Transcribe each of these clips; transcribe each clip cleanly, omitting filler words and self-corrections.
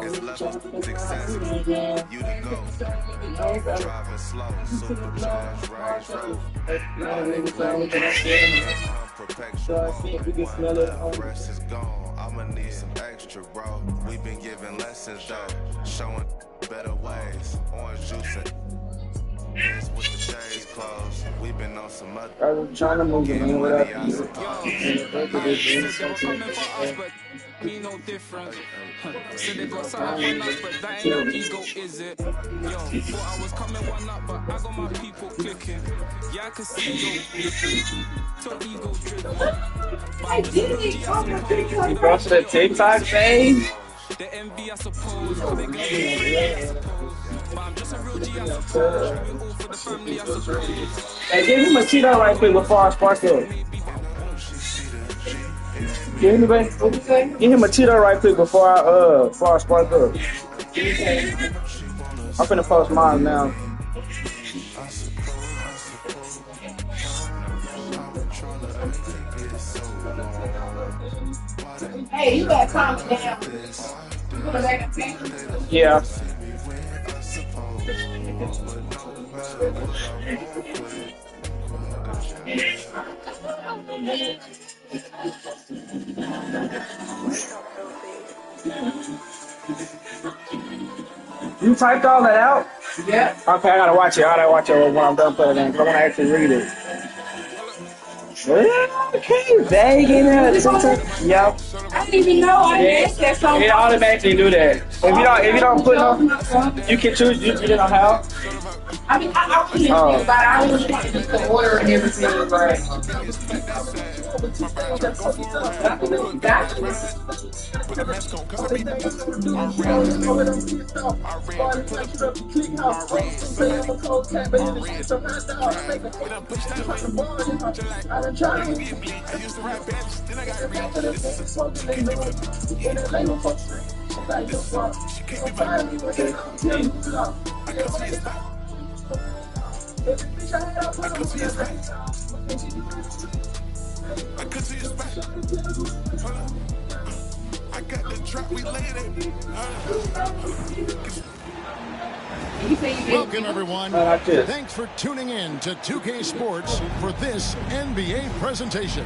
It's level success. You the go. Driving slow, supercharged, Range Rover. Perpetual. One left, rest is gone. I'ma need some extra, bro. We been giving lessons though, showing better ways. Orange juice and with the shades closed. We've been on some other. I'm trying to move the man without me no difference. Said they got something for us, but that ain't no ego, is it? Yo, thought I was coming one up, but I got my people clicking. Yeah, I can see so ego driven. You cross the TikTok page? The envy, I suppose. How they gonna be, I suppose. But I'm just a real G, I suppose. We all for the family, I suppose. Hey, give him a Cheeto right quick before I spark up. Give him, what you say? Give him a Cheeto right quick before I spark up. I'm finna post mine now. Hey, you gotta calm down. Yeah. You typed all that out? Yeah. Okay, I gotta watch it. I gotta watch it when I'm done putting it in, because I wanna actually read it. Okay, vague in there. Yep. I didn't even know I asked that song. It automatically do that. If you don't put no, you can choose. You don't know how. I mean, I was thinking about it. I was trying to get the order and everything, but. Welcome, everyone. Thanks for tuning in to 2K Sports for this NBA presentation.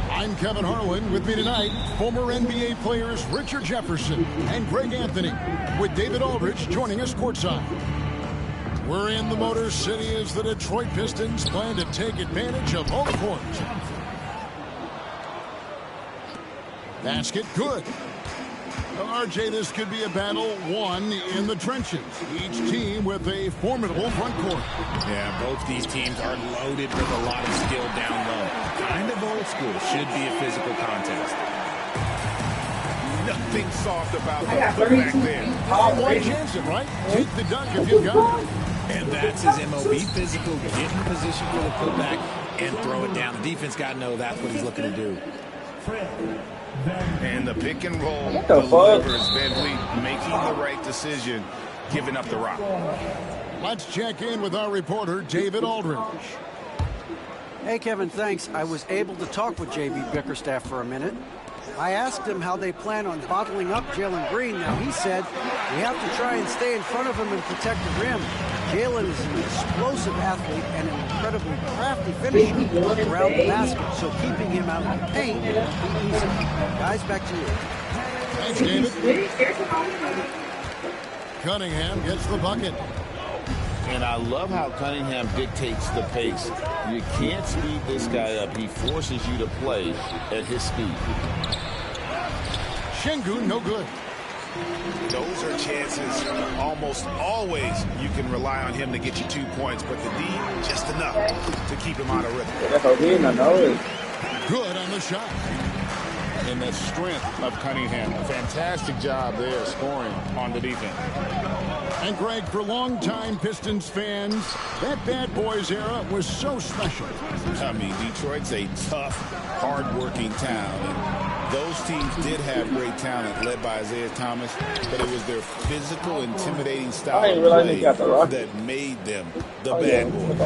I'm Kevin Harlan. With me tonight, former NBA players Richard Jefferson and Greg Anthony, with David Aldridge joining us courtside. We're in the Motor City as the Detroit Pistons plan to take advantage of home court. Basket good. RJ, this could be a battle won in the trenches. Each team with a formidable front court. Yeah, both these teams are loaded with a lot of skill down low. Kind of old school. Should be a physical contest. Nothing soft about the putback there. One chance it, right? Take the dunk if you got it. And that's his MOB physical. Get in position for the putback and throw it down. The defense got to know that's what he's looking to do. And the pick and roll delivers. VanVleet making the right decision, giving up the rock. Let's check in with our reporter, David Aldridge. Hey, Kevin, thanks. I was able to talk with J.B. Bickerstaff for a minute. I asked him how they plan on bottling up Jalen Green. Now, he said we have to try and stay in front of him and protect the rim. Jalen is an explosive athlete and an incredibly crafty finisher around the basket, so keeping him out of the paint will be easy. Guys, back to you. Thanks, David. Cunningham gets the bucket. And I love how Cunningham dictates the pace. You can't speed this guy up. He forces you to play at his speed. Şengün, no good. Those are chances almost always you can rely on him to get you 2 points, but the D, just enough to keep him out of rhythm. Good on the shot. And the strength of Cunningham. A fantastic job there scoring on the defense. And Greg, for longtime Pistons fans, that bad boys era was so special. I mean, Detroit's a tough, hard-working town. And those teams did have great talent led by Isaiah Thomas, but it was their physical, intimidating style of play that made them the bad boys.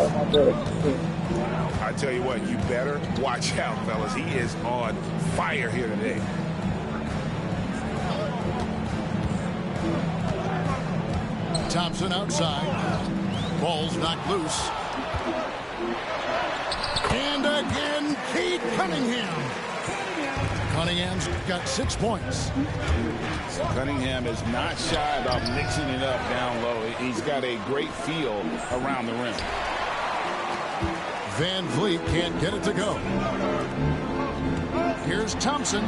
I tell you what, you better watch out, fellas. He is on fire here today. Thompson outside. Ball's knocked loose. And again, Cade Cunningham. Cunningham's got 6 points. Cunningham is not shy about mixing it up down low. He's got a great feel around the rim. Van Vliet can't get it to go. Here's Thompson.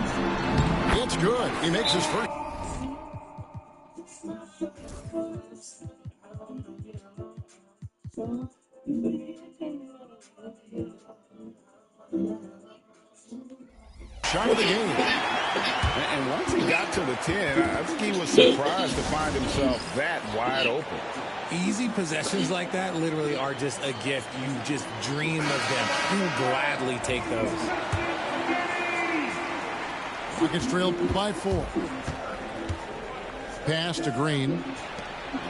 It's good. He makes his first. Shot of the game. And once he got to the 10, I think he was surprised to find himself that wide open. Easy possessions like that literally are just a gift. You just dream of them. You will gladly take those. Rockets trail by 4. Pass to Green.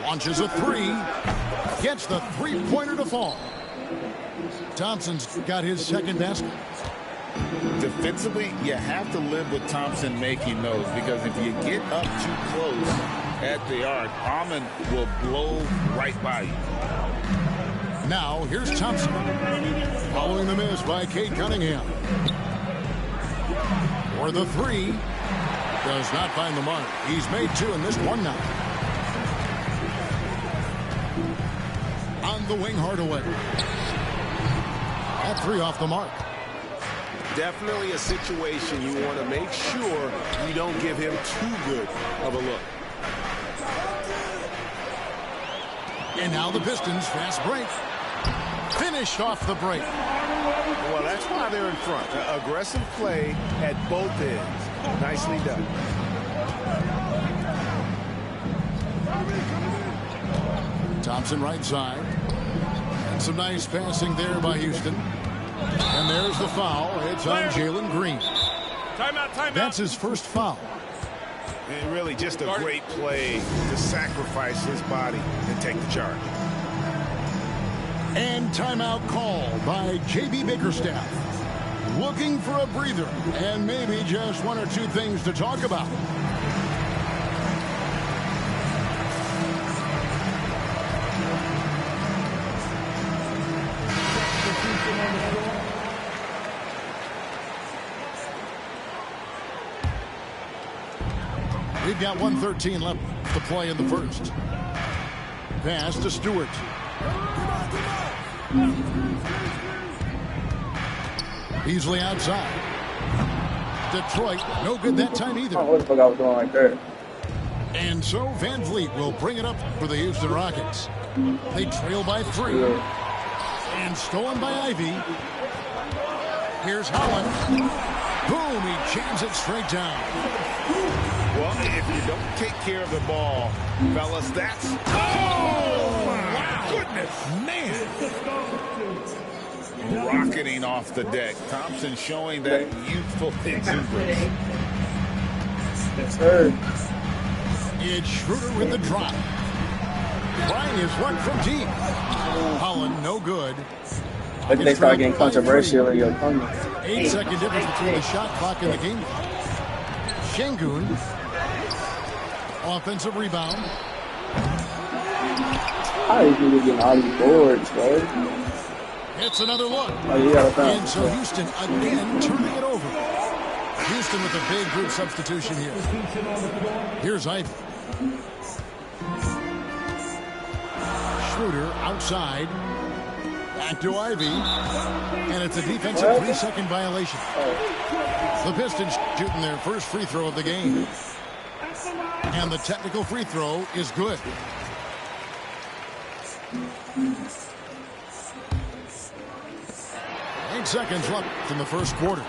Launches a 3. Gets the three-pointer to fall. Thompson's got his second basket. Defensively, you have to live with Thompson making those, because if you get up too close at the arc, Almond will blow right by you. Now, here's Thompson. Following the miss by Cade Cunningham. For the 3. Does not find the mark. He's made 2 and missed 1 now. On the wing, Hardaway. That 3 off the mark. Definitely a situation you want to make sure you don't give him too good of a look. And now the Pistons fast break. Finished off the break. Well, that's why they're in front. Aggressive play at both ends. Nicely done. Thompson right side. And some nice passing there by Houston. And there's the foul. It's on Jalen Green. Timeout. That's his first foul. And really just a great play to sacrifice his body and take the charge. And timeout called by J.B. Bickerstaff. Looking for a breather and maybe just 1 or 2 things to talk about. We've got 1:13 left to play in the first. Pass to Stewart. Beasley outside. Detroit, no good that time either. What the fuck I was doing like that? And so Van Vliet will bring it up for the Houston Rockets. They trail by 3. And stolen by Ivy. Here's Holland. Boom, he jams it straight down. Well, if you don't take care of the ball, fellas, that's... Oh, my goodness, man. Rocketing off the deck. Thompson showing that youthful exuberance. Yes, sir. It's Schroeder with the drop. Trying his luck from deep. Holland, no good. But they start getting controversial in your opponent. 8-second difference between the shot clock and the game. Şengün. Offensive rebound. How is he getting all these boards, bro? It's another look. Oh, yeah, and so Houston again turning it over. Houston with a big group substitution here. Here's Ivy. Schroeder outside. Back to Ivy. And it's a defensive 3-second violation. The Pistons shooting their first free throw of the game. And the technical free throw is good. Eight seconds left in the first quarter.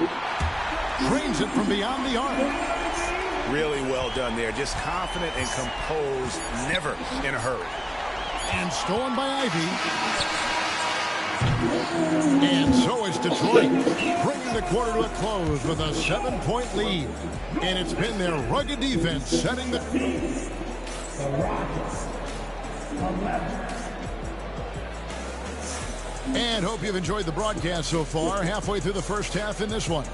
Drains it from beyond the arc. Really well done there. Just confident and composed, never in a hurry. And stolen by Ivy. And so is Detroit, bringing the quarter to a close with a 7-point lead. And it's been their rugged defense setting the... And hope you've enjoyed the broadcast so far. Halfway through the first half in this one.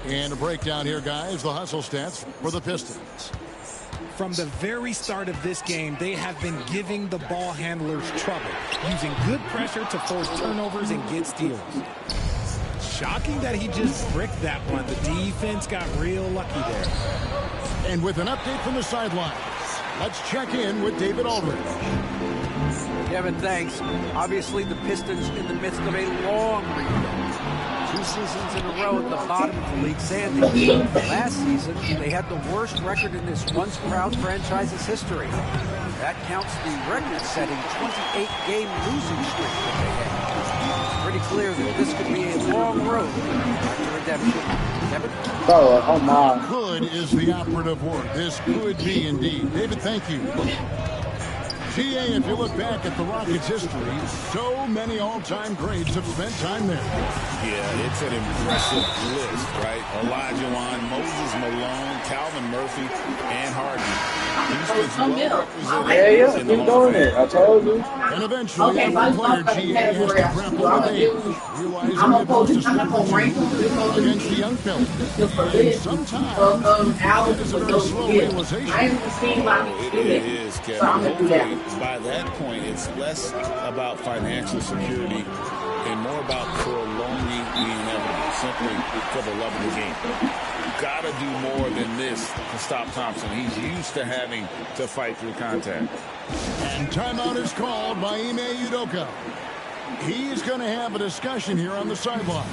And a breakdown here, guys. The hustle stats for the Pistons. From the very start of this game, they have been giving the ball handlers trouble, using good pressure to force turnovers and get steals. Shocking that he just bricked that one. The defense got real lucky there. And with an update from the sidelines, let's check in with David Aldridge. Kevin, thanks. Obviously, the Pistons in the midst of a long rebuild. 2 seasons in a row at the bottom of the league standing. Last season, they had the worst record in this once-proud franchise's history. That counts the record-setting 28-game losing streak that they had. It's pretty clear that this could be a long road to redemption. Kevin? Oh my. Could is the operative word. This could be indeed. David, thank you. GA, if you look back at the Rockets' history, so many all-time greats have spent time there. Yeah, it's an impressive list, right? Olajuwon, Moses Malone, Calvin Murphy, and Harden. Houston's well represented in the keep Hall of doing Fame. it. I told you. And eventually, every player GA has to grapple with age, realizing it goes to against the young fella. And sometimes, it is a very slow realization. It is, Kevin. By that point, it's less about financial security and more about prolonging the inevitable, simply for the love of the game. Got to do more than this to stop Thompson. He's used to having to fight through contact. And timeout is called by Ime Udoka. He's going to have a discussion here on the sideline.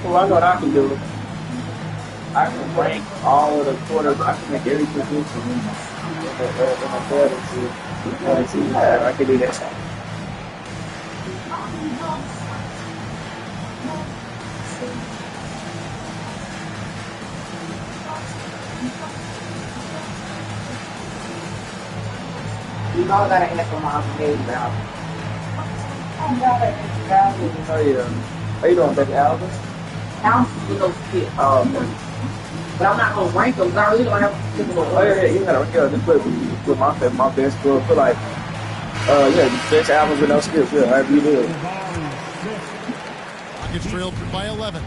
Well, I know what I can do. I can rank all of the quarters. I can make every position in my fantasy. I can do that. You know I gotta answer my name now. Oh yeah. How you doing, baby Alvin? I'm with those kids. Oh, okay. But I'm not gonna rank them. I really don't have to pick them up. Oh yeah, you gotta just put my best score. Put like, best albums with no skips. Yeah, however you do it. Rockets trailed by 11.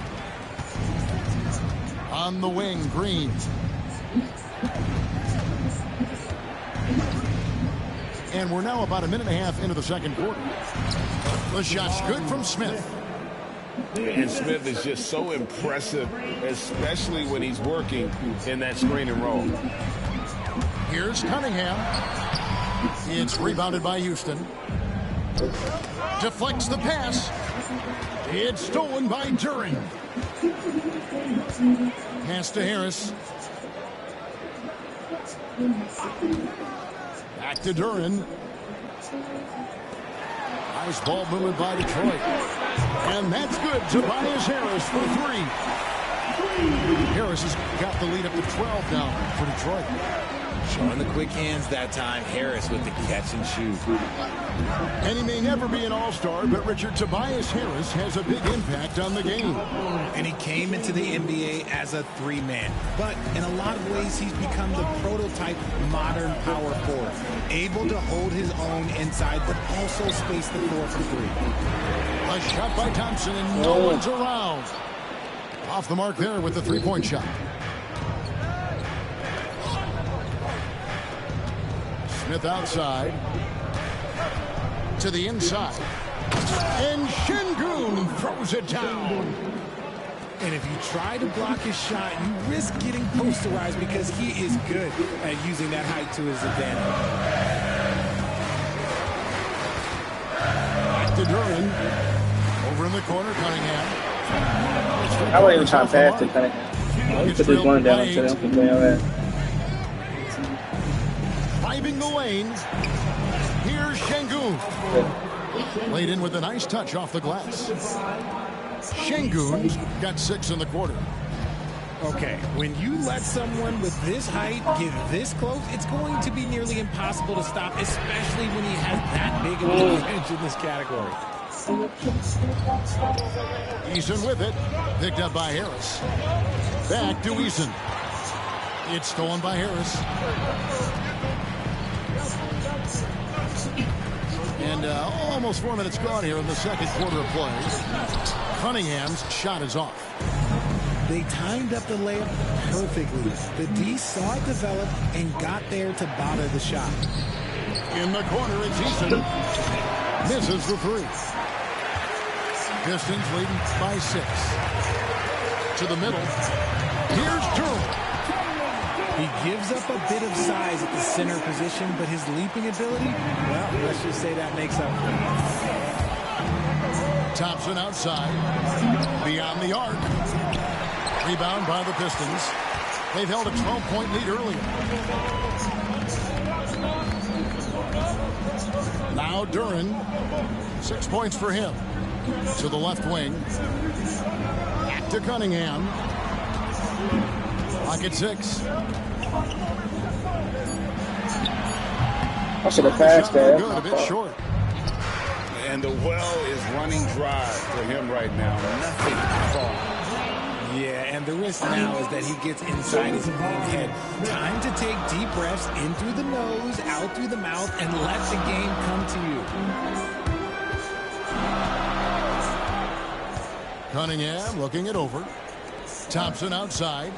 On the wing, Green. And we're now about a minute and a half into the second quarter. The shot's good from Smith. And Smith is just so impressive, especially when he's working in that screen and roll. Here's Cunningham. It's rebounded by Houston. Deflects the pass. It's stolen by Duren. Pass to Harris. Back to Duren. Nice ball movement by Detroit. And that's good. Tobias Harris for 3. Harris has got the lead up to 12 now for Detroit. Showing the quick hands that time. Harris with the catch and shoot. And he may never be an all-star, but Richard, Tobias Harris has a big impact on the game. And he came into the NBA as a 3-man. But in a lot of ways, he's become the prototype modern power forward. Able to hold his own inside, but also space the floor for 3. A shot by Thompson, and no one's around. Off the mark there with the three-point shot. Smith outside. To the inside. And Şengün throws it down. And if you try to block his shot, you risk getting posterized because he is good at using that height to his advantage. Back to Duren. Over in the corner, Cunningham. I wasn't even trying to pass to Cunningham. You put this one down and tell him to play on that. Driving the lane. Here's Şengün. Laid in with a nice touch off the glass. Şengün's got 6 in the quarter. Okay, when you let someone with this height get this close, it's going to be nearly impossible to stop, especially when he has that big of an advantage in this category. Eason with it. Picked up by Harris. Back to Eason. It's stolen by Harris. And almost 4 minutes gone here in the second quarter of play. Cunningham's shot is off. They timed up the layup perfectly. The D saw it develop and got there to bother the shot. In the corner, it's Eason. Misses the three. Pistons leading by 6. To the middle. Here's Durham. He gives up a bit of size at the center position, but his leaping ability, well, let's just say that makes up for it. Thompson outside. Beyond the arc. Rebound by the Pistons. They've held a 12-point lead earlier. Now Duran. 6 points for him. To the left wing. Back to Cunningham. Lock at 6. I should have passed that. Good, a bit short. And the well is running dry for him right now. Nothing at all. Yeah, and the risk now is that he gets inside his own head. Time to take deep breaths in through the nose, out through the mouth, and let the game come to you. Cunningham looking it over. Thompson outside.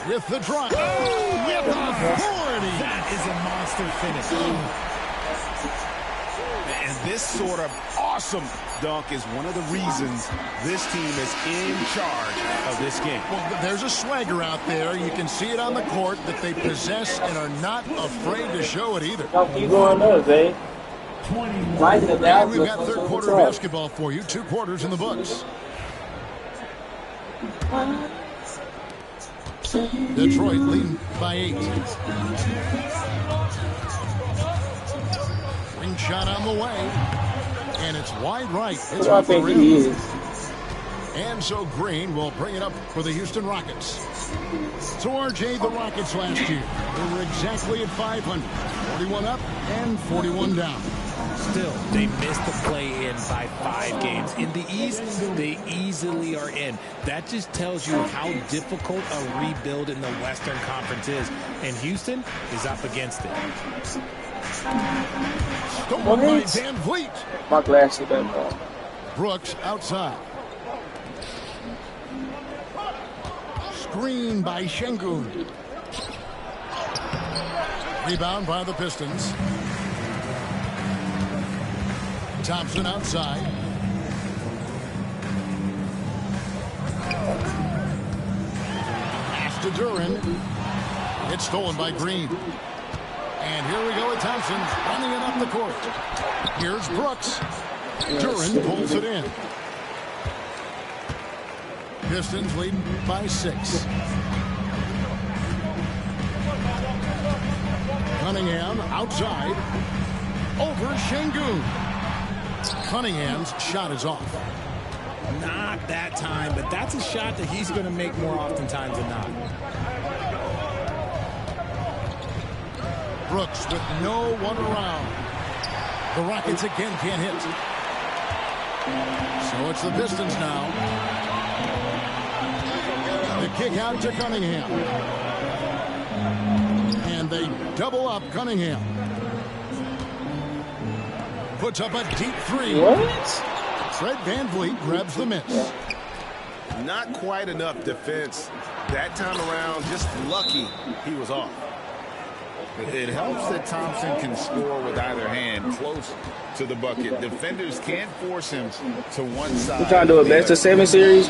With the drop. Oh, with authority. That is a monster finish. And this sort of awesome dunk is one of the reasons this team is in charge of this game. Well, there's a swagger out there. You can see it on the court that they possess and are not afraid to show it either. Now keep going up, eh? We've got third quarter basketball for you. 2 quarters in the books. Detroit leading by 8. Ring shot on the way. And it's wide right. It's off the rim. And so Green will bring it up for the Houston Rockets. So RJ, the Rockets last year, they were exactly at 500. 41 up and 41 down. Still, they missed the play-in by 5 games. In the East, they easily are in. That just tells you how difficult a rebuild in the Western Conference is. And Houston is up against it. Stolen by Van Vliet. My glasses that ball. Brooks outside. Screen by Şengün. Rebound by the Pistons. Thompson outside. Pass to Duran. It's stolen by Green. And here we go with Thompson running it up the court. Here's Brooks. Duran pulls it in. Pistons leading by 6. Cunningham outside. Over Şengün. Cunningham's shot is off. Not that time, but that's a shot that he's going to make more oftentimes than not. Brooks with no one around. The Rockets again can't hit. So it's the Pistons now. The kick out to Cunningham. And they double up Cunningham. Puts up a deep 3. What? Fred Van Vliet grabs the miss. Not quite enough defense. That time around, just lucky he was off. It helps that Thompson can score with either hand close to the bucket. Defenders can't force him to one side. We're trying to do a best of 7 series.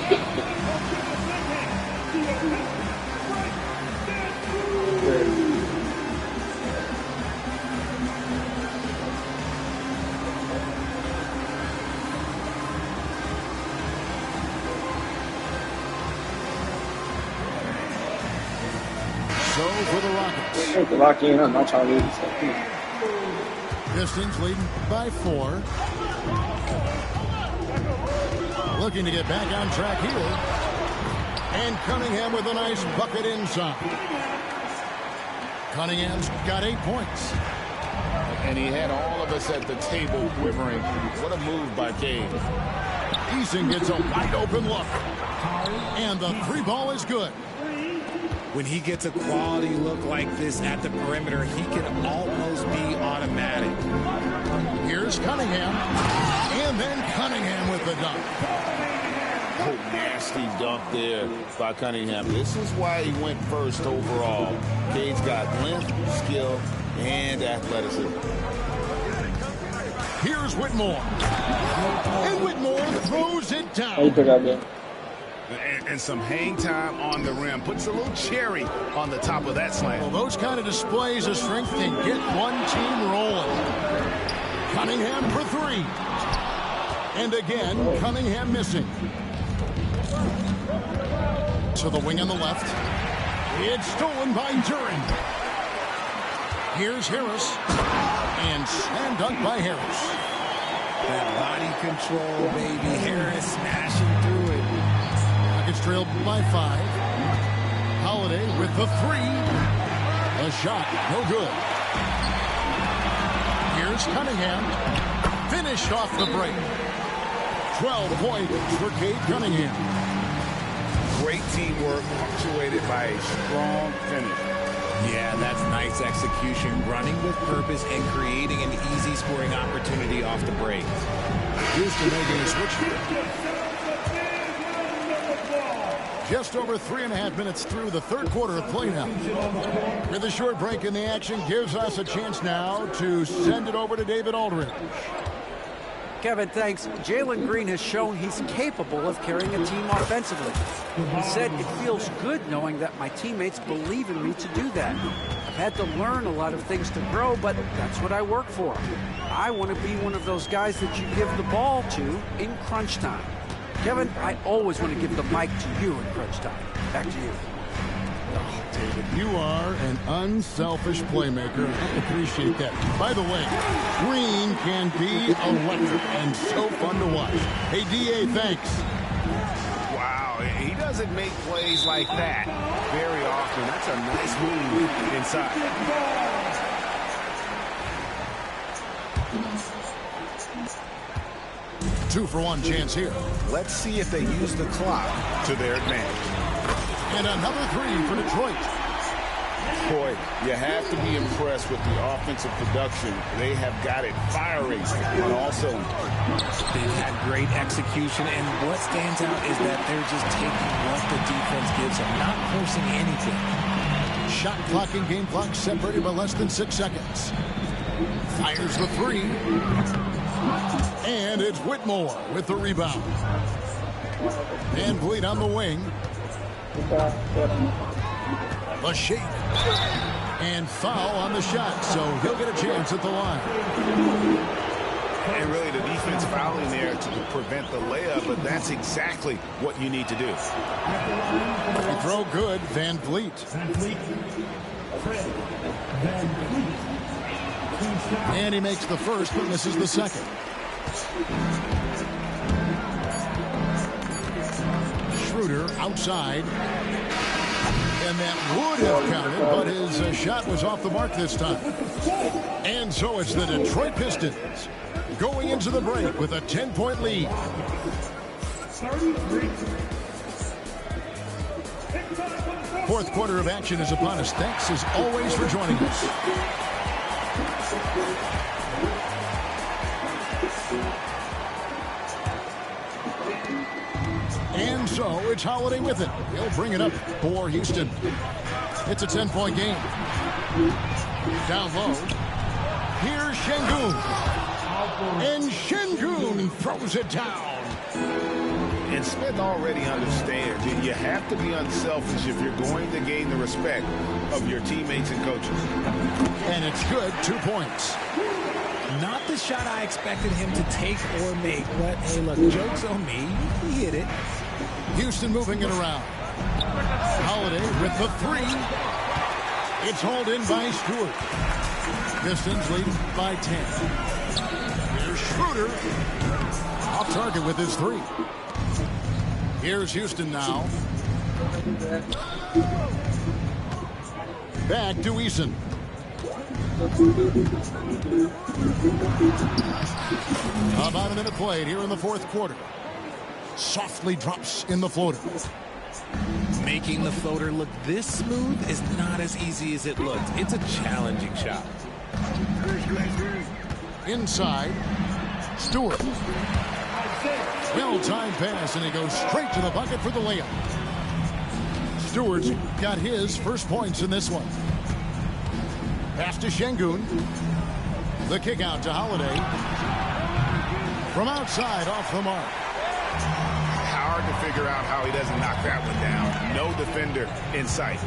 So for the Rockets. Lock in. I'm not trying to lose. Pistons leading by 4. Looking to get back on track here. And Cunningham with a nice bucket inside. Cunningham's got 8 points. And he had all of us at the table quivering. What a move by Cade. Eason gets a wide open look. And the 3 ball is good. When he gets a quality look like this at the perimeter, he can almost be automatic. Here's Here's Cunningham. And then Cunningham with the dunk. Oh, nasty dunk there by Cunningham. This is why he went first overall. Cade's got length, skill, and athleticism. Here's Whitmore. And Whitmore throws it down. And some hang time on the rim. Puts a little cherry on the top of that slam. Well, those kind of displays of strength can get one team rolling. Cunningham for three. And again, Cunningham missing. To the wing on the left. It's stolen by Duran. Here's Harris. And slam dunk by Harris. That body control, baby. Harris smashing through it. It's trailed by 5. Holiday with the 3. A shot, no good. Here's Cunningham. Finished off the break. 12 points for Cade Cunningham. Great teamwork punctuated by a strong finish. Yeah, that's nice execution, running with purpose and creating an easy scoring opportunity off the break. Houston making a switch. Just over 3.5 minutes through the third quarter of play now. With a short break in the action gives us a chance now to send it over to David Aldridge. Kevin, thanks. Jalen Green has shown he's capable of carrying a team offensively. He said it feels good knowing that my teammates believe in me to do that. I've had to learn a lot of things to grow, but that's what I work for. I want to be one of those guys that you give the ball to in crunch time. Kevin, I always want to give the mic to you in crunch time. Back to you. David, you are an unselfish playmaker. I appreciate that. By the way, Green can be electric and so fun to watch. Hey, D.A., thanks. Wow, he doesn't make plays like that very often. That's a nice move inside. 2-for-1 chance here. Let's see if they use the clock to their advantage. And another 3 for Detroit. Boy, you have to be impressed with the offensive production. They have got it firing on all cylinders. They've had great execution, and what stands out is that they're just taking what the defense gives them, not forcing anything. Shot clock and game clock separated by less than 6 seconds. Fires the 3. And it's Whitmore with the rebound. And Bleed on the wing. The shake. And foul on the shot, so he'll get a chance at the line. And really the defense fouling there to prevent the layup, but that's exactly what you need to do. He throw good, Van Vliet. And he makes the first, but misses the second. Schroeder outside. And that would have counted, but his shot was off the mark this time. And so it's the Detroit Pistons going into the break with a 10-point lead. Fourth quarter of action is upon us. Thanks as always for joining us. And so it's Holiday with it. He'll bring it up for Houston. It's a 10-point game. Down low. Here's Şengün. And Şengün throws it down. And Smith already understands that you have to be unselfish if you're going to gain the respect of your teammates and coaches. And it's good, 2 points. Not the shot I expected him to take or make, but hey, look, joke's on me. He hit it. Houston moving it around. Holiday with the 3. It's hauled in by Stewart. Pistons leading by 10. Here's Schroeder. Off target with his 3. Here's Houston now. Back to Eason. About a minute played here in the fourth quarter. Softly drops in the floater. Making the floater look this smooth is not as easy as it looked. It's a challenging shot. Inside. Stewart. Well-timed pass, and he goes straight to the bucket for the layup. Stewart's got his first points in this one. Pass to Şengün. The kick out to Holiday. From outside, off the mark. Hard to figure out how he doesn't knock that one down. No defender in sight.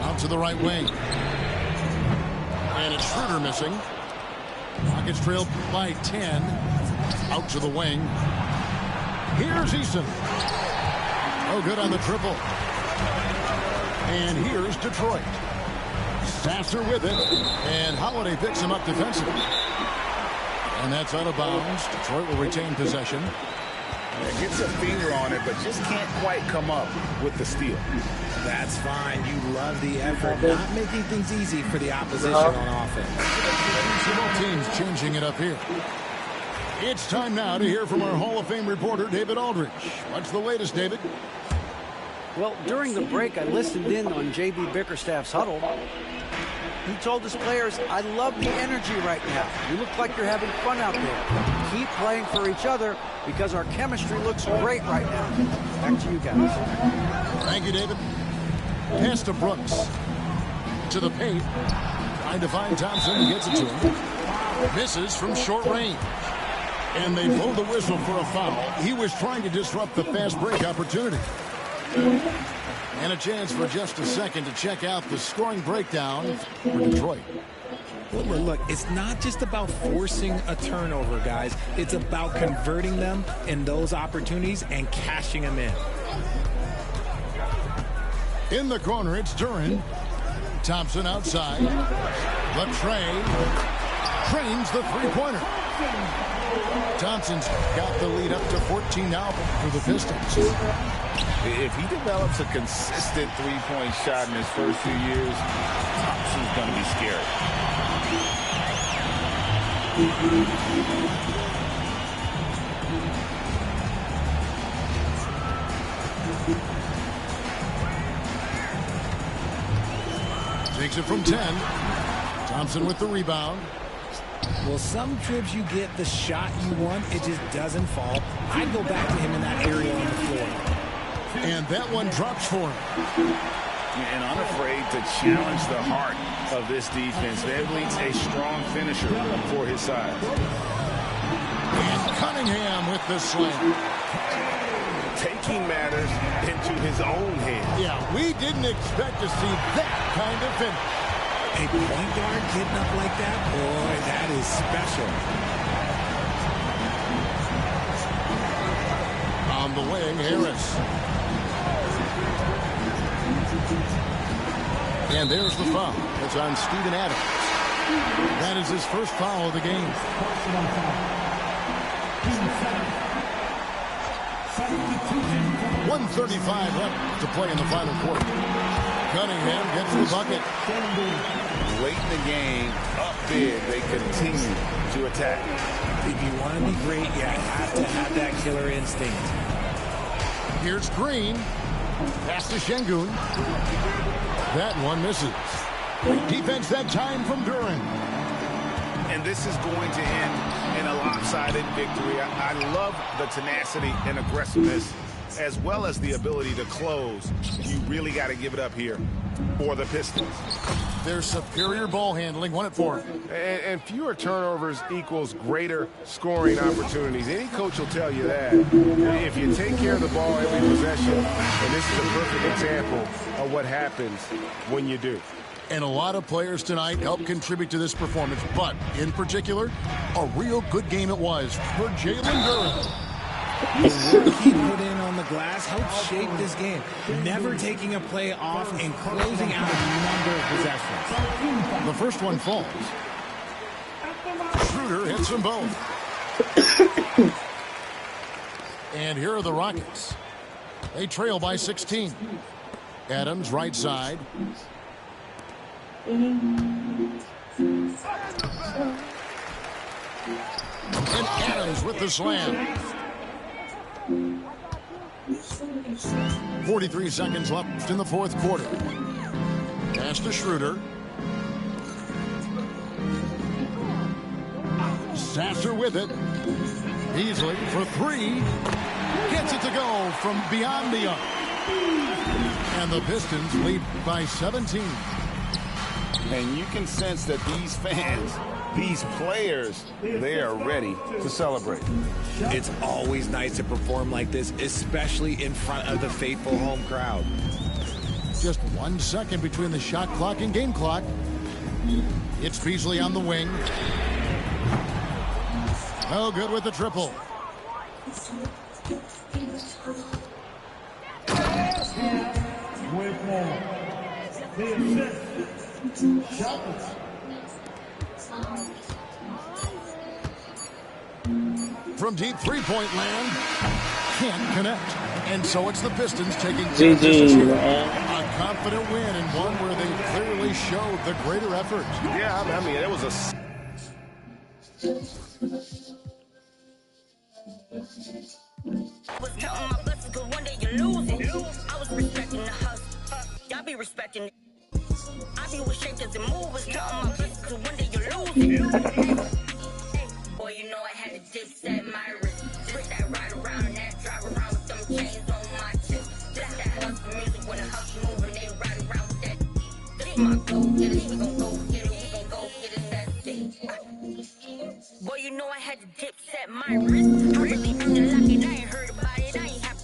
Out to the right wing. And it's Schroeder missing. Rockets trailed by 10. Out to the wing. Here's Eason. No good on the triple. And here's Detroit. Sasser with it. And Holiday picks him up defensively. And that's out of bounds. Detroit will retain possession. Gets a finger on it, but just can't quite come up with the steal. That's fine. You love the effort. Not making things easy for the opposition on offense. Both teams changing it up here. It's time now to hear from our Hall of Fame reporter, David Aldridge. What's the latest, David? Well, during the break, I listened in on J.B. Bickerstaff's huddle. He told his players, I love the energy right now. You look like you're having fun out there. Keep playing for each other because our chemistry looks great right now. Back to you guys. Thank you, David. Pass to Brooks. To the paint. Trying to find Thompson. Gets it to him. Misses from short range. And they blow the whistle for a foul. He was trying to disrupt the fast break opportunity. And a chance for just a second to check out the scoring breakdown for Detroit. Look, it's not just about forcing a turnover, guys. It's about converting them in those opportunities and cashing them in. In the corner, it's Duren. Thompson outside. Latrey trains the three-pointer. Thompson's got the lead up to 14 now for the Pistons. If he develops a consistent three-point shot in his first few years, Thompson's going to be scary. Takes it from 10. Thompson with the rebound. Well, some trips you get the shot you want, it just doesn't fall. I'd go back to him in that area on the floor. And that one drops for him. And unafraid to challenge the heart of this defense. VanVleet's a strong finisher for his side. And Cunningham with the slam. Taking matters into his own hands. Yeah, we didn't expect to see that kind of finish. A point guard getting up like that, boy, that is special. On the wing, Harris. And there's the foul. It's on Steven Adams. That is his first foul of the game. 1:35 left to play in the final quarter. Cunningham gets the bucket. Late in the game, up big, they continue to attack. If you want to be great, you have to have that killer instinct. Here's Green. Pass to Şengün. That one misses. Great defense that time from Duren. And this is going to end in a lopsided victory. I love the tenacity and aggressiveness as well as the ability to close. You really got to give it up here for the Pistons. Their superior ball handling won it for them. And fewer turnovers equals greater scoring opportunities. Any coach will tell you that. If you take care of the ball every possession, and this is a perfect example of what happens when you do. And a lot of players tonight helped contribute to this performance, but in particular, a real good game it was for Jalen Duren. The work he put in on the glass helped shape this game, never taking a play off and closing out a number of possessions. The first one falls. Schroeder hits them both. And here are the Rockets. They trail by 16. Adams right side. And Adams with the slam. 43 seconds left in the fourth quarter. Pass to Schroeder. Sasser with it. Beasley for three. Gets it to go from beyond the arc. And the Pistons lead by 17. And you can sense that these fans, these players, they are ready to celebrate. It's always nice to perform like this, especially in front of the faithful home crowd. Just 1 second between the shot clock and game clock. It's Beasley on the wing. No good with the triple. From deep three-point land, can't connect. And so it's the Pistons taking GG, man. a confident win and one where they clearly showed the greater effort. Yeah, I mean, it was a... Was counting my blessings, cause one day you lose it. I was respecting the hustle. Y'all be respecting it. I be with shakers and movers, counting my blessings, cause one day you lose it. Boy, you know I had to dip set my wrist. Switch that ride around, that drive around with them chains on my chest. Just that hustle music when the hustle moving, they ride around with that. This my go get it, we gon' go get it, we gon' go get it, that's it. Boy, you know I had to dip set my wrist. I really been the lucky, I ain't heard about it, I ain't have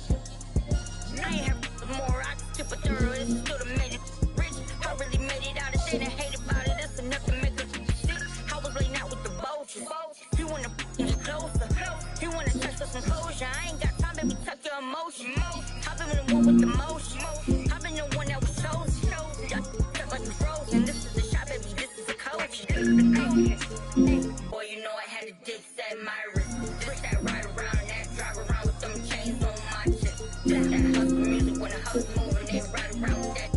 more, I can skip a thorough, it's still the made it rich. I really made it out, if they done hate about it, that's enough to make a sick. I was laying out with the vultures. You wanna get closer, you wanna touch with some closure. I ain't got time, baby, tuck your emotion. I've been the one with the motion, I've been the one that was chosen. Felt like we frozen, this is a shot, baby, this is a coach. Boy, you know I had to dip set my wrist. Switch that ride around, that drive around with them chains on my chest. Just that hustle music when the hustle moving, they ride around with that.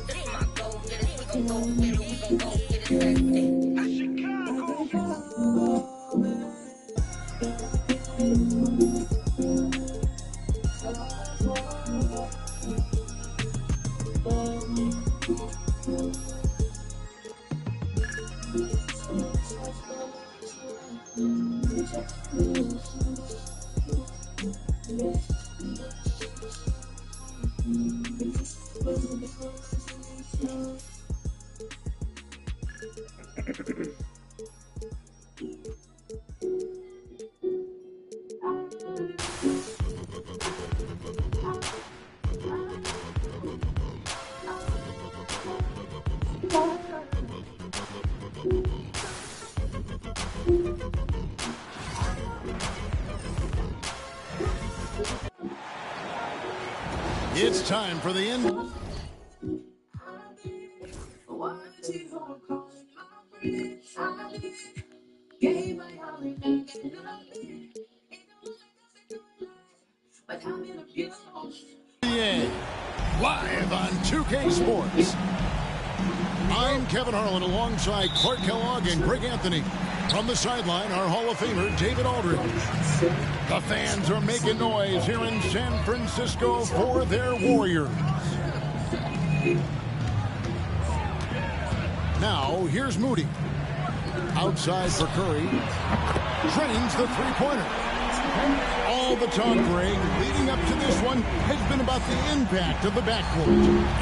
This my go get it, we gon' go get it, we gon' go get it, that's it. It's time for the end. Live on 2K Sports. I'm Kevin Harlan alongside Clark Kellogg and Greg Anthony. From the sideline, our Hall of Famer, David Aldridge. The fans are making noise here in San Francisco for their Warriors. Now, here's Moody. Outside for Curry. Drains the three-pointer. All the talk, Greg, leading up to this one has been about the impact of the backcourt.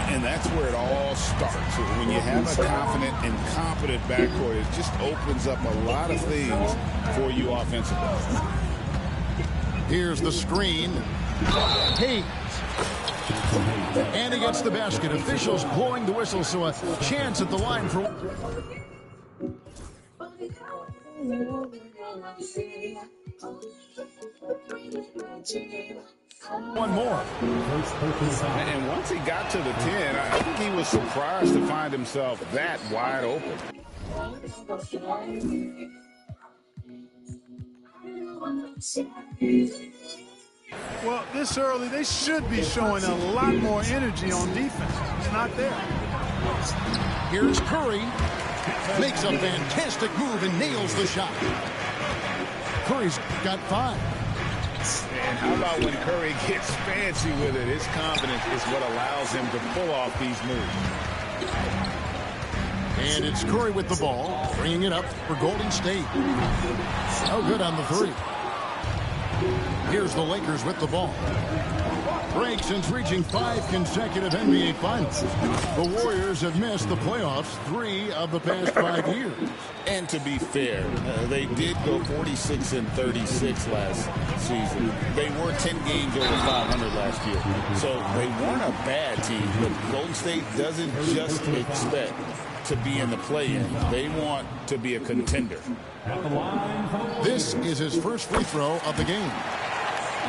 And that's where it all starts. When you have a confident and competent backcourt, it just opens up a lot of things for you offensively. Here's the screen. Hayes. And he gets the basket. Officials blowing the whistle, so a chance at the line for... One more. And once he got to the 10, I think he was surprised to find himself that wide open. Well, this early, they should be showing a lot more energy on defense. It's not there. Here's Curry. Makes a fantastic move and nails the shot. Curry's got 5. And how about when Curry gets fancy with it? His confidence is what allows him to pull off these moves. And it's Curry with the ball, bringing it up for Golden State. No good on the three. Here's the Lakers with the ball. Break since reaching 5 consecutive NBA Finals. The Warriors have missed the playoffs 3 of the past 5 years. And to be fair, they did go 46-36 last season. They were 10 games over 500 last year. So they weren't a bad team, but Golden State doesn't just expect to be in the play-in. They want to be a contender. This is his first free throw of the game.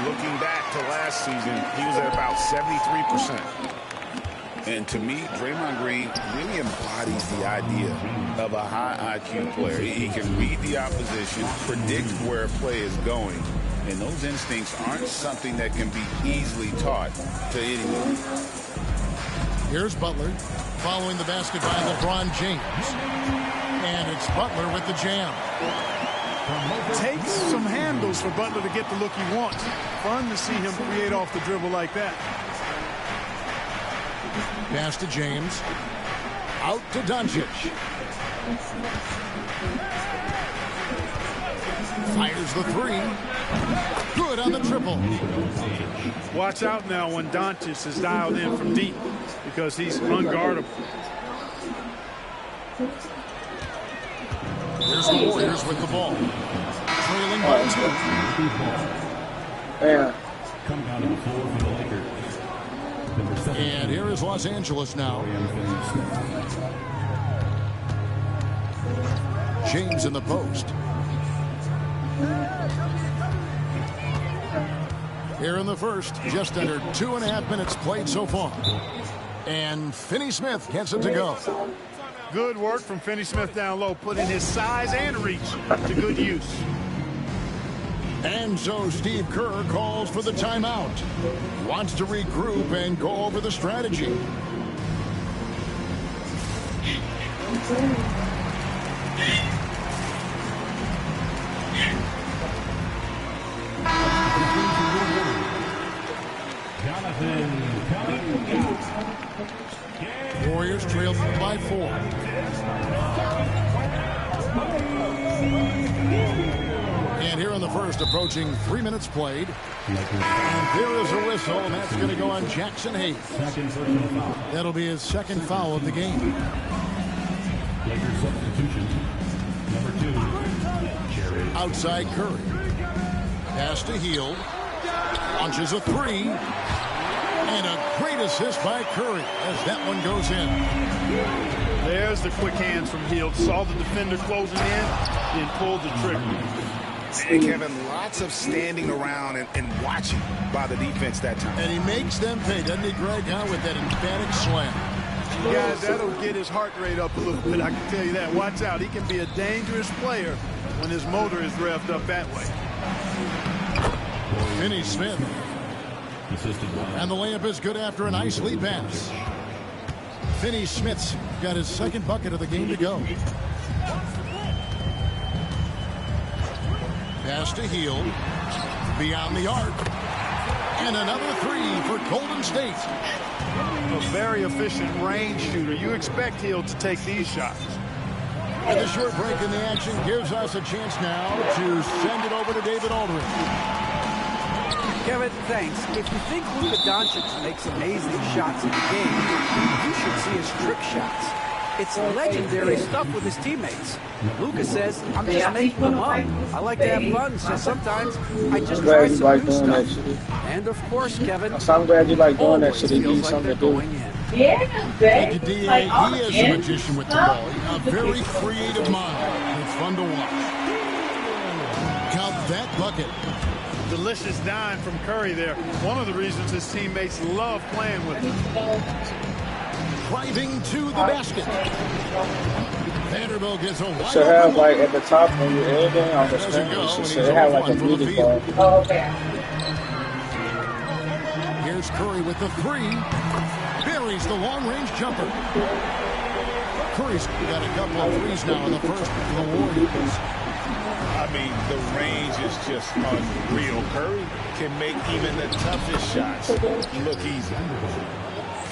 Looking back to last season, he was at about 73%. And to me, Draymond Green really embodies the idea of a high IQ player. He can read the opposition, predict where a play is going, and those instincts aren't something that can be easily taught to anyone. Here's Butler following the basket by LeBron James. And it's Butler with the jam. Takes some handles for Butler to get the look he wants. Fun to see him create off the dribble like that. Pass to James. Out to Doncic. Fires the three. Good on the triple. Watch out now when Doncic is dialed in from deep because he's unguardable. Here's the Warriors with the ball. Trailing by 2. Yeah. Coming out of the floor for the Lakers. And here is Los Angeles now. James in the post. Here in the first, just under 2.5 minutes played so far. And Finney-Smith gets it to go. Good work from Finney-Smith down low, putting his size and reach to good use. And so Steve Kerr calls for the timeout. Wants to regroup and go over the strategy. Warriors trail by 4. And here in the first, approaching 3 minutes played. And there is a whistle, and that's going to go on Jackson Hayes. That'll be his second foul of the game. Lakers substitution. Number 2. Outside Curry. Pass to Hield. Launches a three. And a great assist by Curry as that one goes in. There's the quick hands from Hield. Saw the defender closing in, then pulled the trigger. And Kevin, lots of standing around and watching by the defense that time. And he makes them pay, doesn't he, Greg, with that emphatic slam. Guys, that'll get his heart rate up a little bit, I can tell you that. Watch out, he can be a dangerous player when his motor is revved up that way. Finney-Smith. And the layup is good after a nice lead pass. Finney-Smith's got his second bucket of the game to go. Pass to Hield. Beyond the arc. And another three for Golden State. A very efficient range shooter. You expect Hield to take these shots. And the short break in the action gives us a chance now to send it over to David Aldridge. Kevin, thanks. If you think Luka Doncic makes amazing shots in the game, you should see his trick shots. It's legendary stuff with his teammates. Luka says, I'm just making them up. I like to have fun, so sometimes I just try some new stuff. And of course, Kevin, so I'm glad you like doing that shit. It gives like something to do. Yeah, Thank you, D.A. He is a magician with the ball. A very creative mind. It's fun to watch. Count that bucket. Delicious dime from Curry there. One of the reasons his teammates love playing with him. Driving to the basket. Vanderbilt gets a wide should have like at the top when you're editing on the screen. Should have like a music bar. Oh, okay. Here's Curry with the three. Buries the long-range jumper. Curry's got a couple of threes now in the first for the Warriors. I mean, the range is just unreal. Curry can make even the toughest shots look easy.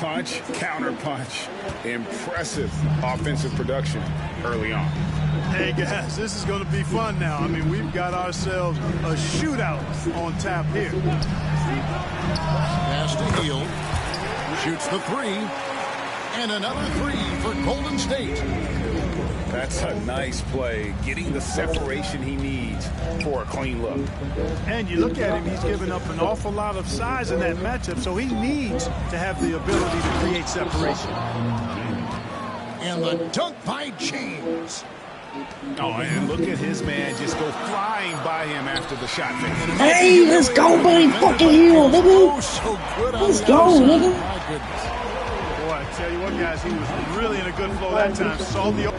Punch, counter punch. Impressive offensive production early on. Hey, guys, this is going to be fun now. I mean, we've got ourselves a shootout on tap here. Pass to Hill. Shoots the three. And another three for Golden State. That's a nice play, getting the separation he needs for a clean look. And you look at him, he's given up an awful lot of size in that matchup, so he needs to have the ability to create separation. And the dunk by James. Oh, and look at his man just go flying by him after the shot finish. Hey, let's go, buddy. Fucking Hill, nigga. Let's go, nigga. My goodness. Boy, I tell you what, guys, he was really in a good flow that time. Saw the...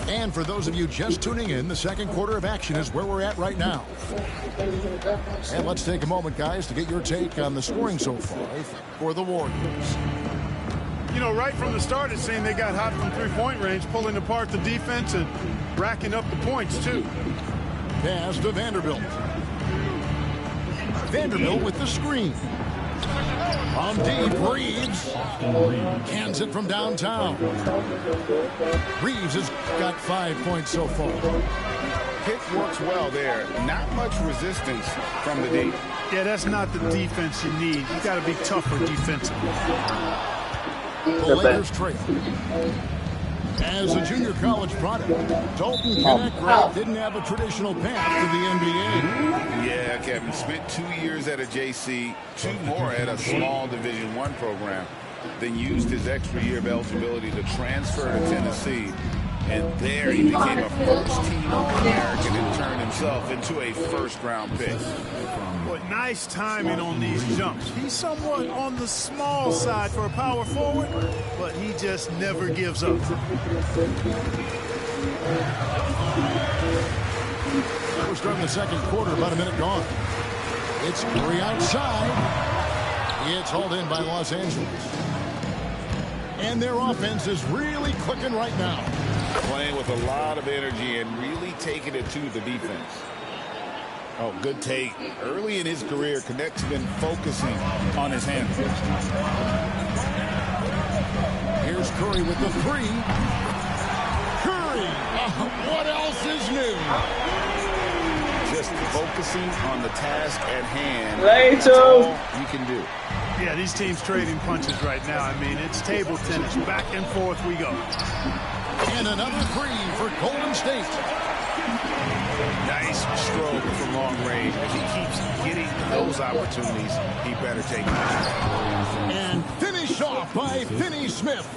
And for those of you just tuning in, the second quarter of action is where we're at right now. And let's take a moment, guys, to get your take on the scoring so far for the Warriors. You know, right from the start, it seemed they got hot from three-point range, pulling apart the defense and racking up the points, too. Pass to Vanderbilt. Vanderbilt with the screen. On deep, Reeves. Cans it from downtown. Reeves has got 5 points so far. Pick works well there. Not much resistance from the deep. Yeah, that's not the defense you need. You got to be tougher defensively. The Lakers trail. As a junior college product, Dalton Connect didn't have a traditional path to the NBA. Yeah, Kevin spent 2 years at a JC, 2 more at a small Division I program, then used his extra year of eligibility to transfer to Tennessee. And there he became a first-team All-American and turned himself into a first-round pick. But nice timing on these jumps. He's somewhat on the small side for a power forward, but he just never gives up. We're starting the second quarter, about a minute gone. It's Curry outside. It's hauled in by Los Angeles. And their offense is really clicking right now. Playing with a lot of energy and really taking it to the defense. Oh, good take. Early in his career, Connect's been focusing on his handle. Here's Curry with the three. Curry! What else is new? Just focusing on the task at hand. That's all you can do. Yeah, these teams trading punches right now. I mean, it's table tennis. Back and forth we go. And another three for Golden State. Nice stroke from long range. If he keeps getting those opportunities, he better take them. And finish off by Finney Smith.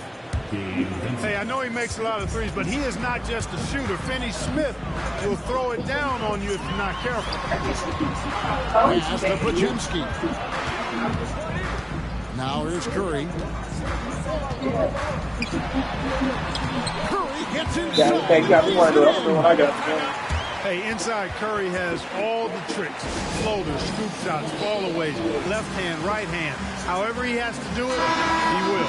Hey, I know he makes a lot of threes, but he is not just a shooter. Finney Smith will throw it down on you if you're not careful. Pass to Podziemski. Now here's Curry. Curry gets inside. Hey, inside Curry has all the tricks. Floaters, scoop shots, fallaways, left hand, right hand. However he has to do it, he will.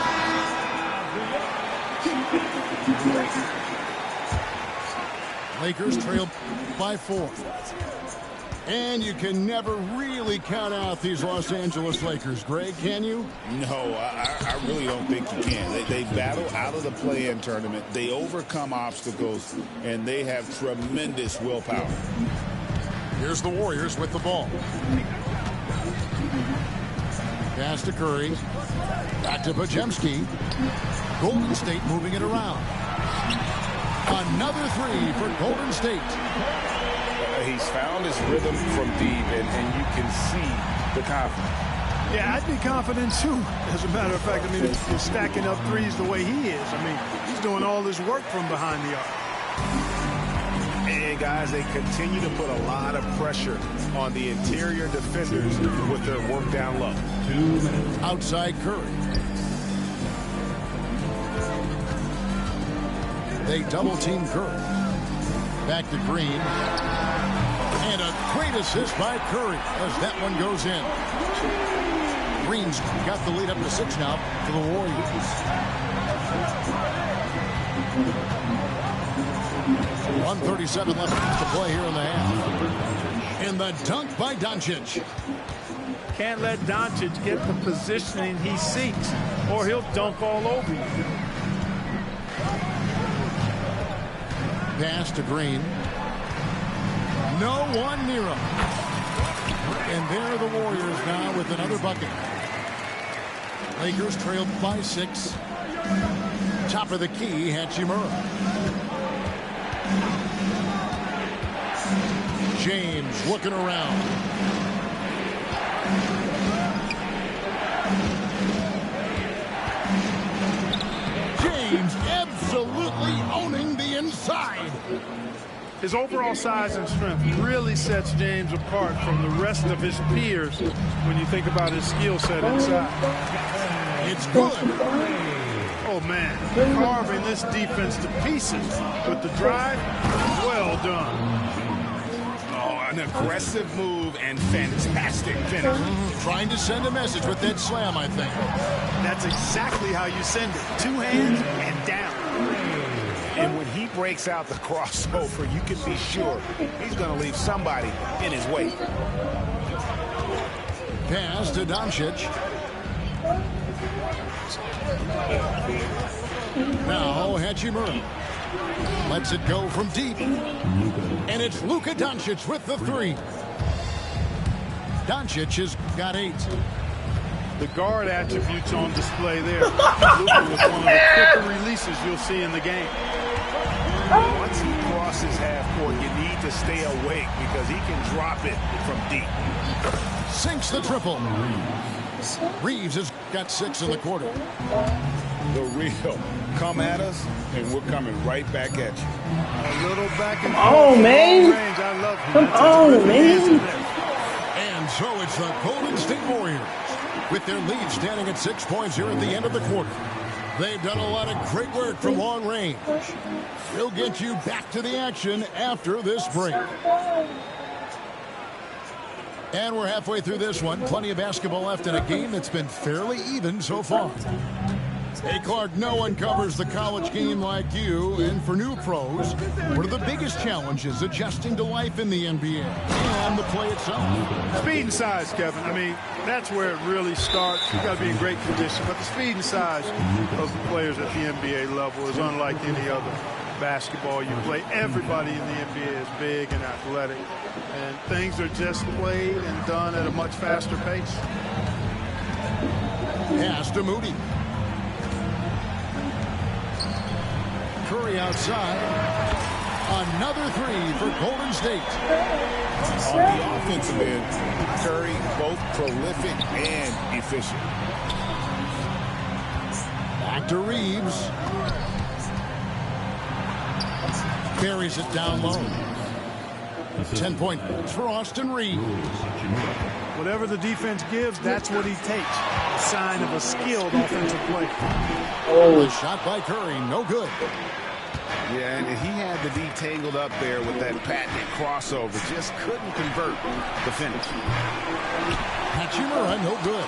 Lakers trail by 4. And you can never really count out these Los Angeles Lakers, Greg, can you? No, I really don't think you can. They battle out of the play-in tournament. They overcome obstacles, and they have tremendous willpower. Here's the Warriors with the ball. Pass to Curry. Back to Podziemski. Golden State moving it around. Another three for Golden State. He's found his rhythm from deep, and you can see the confidence. Yeah, I'd be confident, too. As a matter of fact, I mean, if you're stacking up threes the way he is, I mean, he's doing all his work from behind the arc. And, guys, they continue to put a lot of pressure on the interior defenders with their work down low. 2 minutes. Outside Curry. They double-team Curry. Back to Green. And a great assist by Curry as that one goes in. Green's got the lead up to 6 now for the Warriors. 1:37 left to play here in the half. And the dunk by Doncic. Can't let Doncic get the positioning he seeks, or he'll dunk all over you. Pass to Green. No one near him. And there are the Warriors now with another bucket. Lakers trailed by 6. Top of the key, Hachimura. James looking around. James absolutely owning the inside. His overall size and strength really sets James apart from the rest of his peers when you think about his skill set inside. It's good. Oh, man. Carving this defense to pieces with the drive. Well done. An aggressive move and fantastic finish. Trying to send a message with that slam, I think. That's exactly how you send it. 2 hands and down. And when he breaks out the crossover, you can be sure he's going to leave somebody in his way. Pass to Doncic. Now Hachimura lets it go from deep. And it's Luka Doncic with the 3. Doncic has got 8. The guard attributes on display there. Luka was one of the quicker releases you'll see in the game. Once he crosses half court, you need to stay awake because he can drop it from deep. Sinks the triple. Reeves has got 6 in the quarter. The real. Come at us, and we're coming right back at you. A little back and forth. Oh, man. Range. I love him. Come on, man. And so it's the Golden State Warriors with their lead standing at 6 points here at the end of the quarter. They've done a lot of great work from long range. We'll get you back to the action after this break. And we're halfway through this one. Plenty of basketball left in a game that's been fairly even so far. Hey, Clark, no one covers the college game like you. And for new pros, what are the biggest challenges adjusting to life in the NBA and the play itself? Speed and size, Kevin. I mean, that's where it really starts. You've got to be in great condition. But the speed and size of the players at the NBA level is unlike any other basketball you play. Everybody in the NBA is big and athletic. And things are just played and done at a much faster pace. Pass to Moody. Curry outside. Another 3 for Golden State. On the offensive end, Curry both prolific and efficient. Back to Reeves. Carries it down low. 10 points for Austin Reeves. Whatever the defense gives, that's what he takes. A sign of a skilled offensive play. Oh, a shot by Curry. No good. Yeah, and he had the D tangled up there with that patented crossover. Just couldn't convert the finish. Hachimura, no good.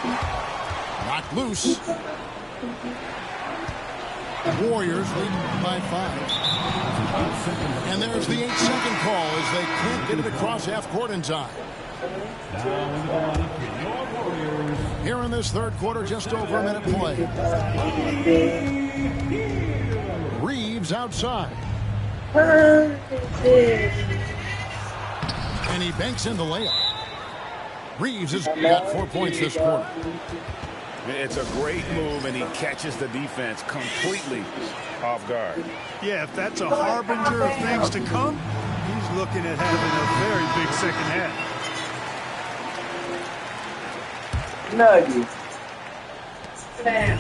Knocked loose. Warriors leading by 5. And there's the 8-second call as they can't get it across half court in time. Here in this third quarter, just over a minute play. Reeves outside. And he banks in the layup. Reeves has got 4 points this quarter. It's a great move, and he catches the defense completely off guard. Yeah, if that's a harbinger of things to come, he's looking at having a very big second half. Nuggets.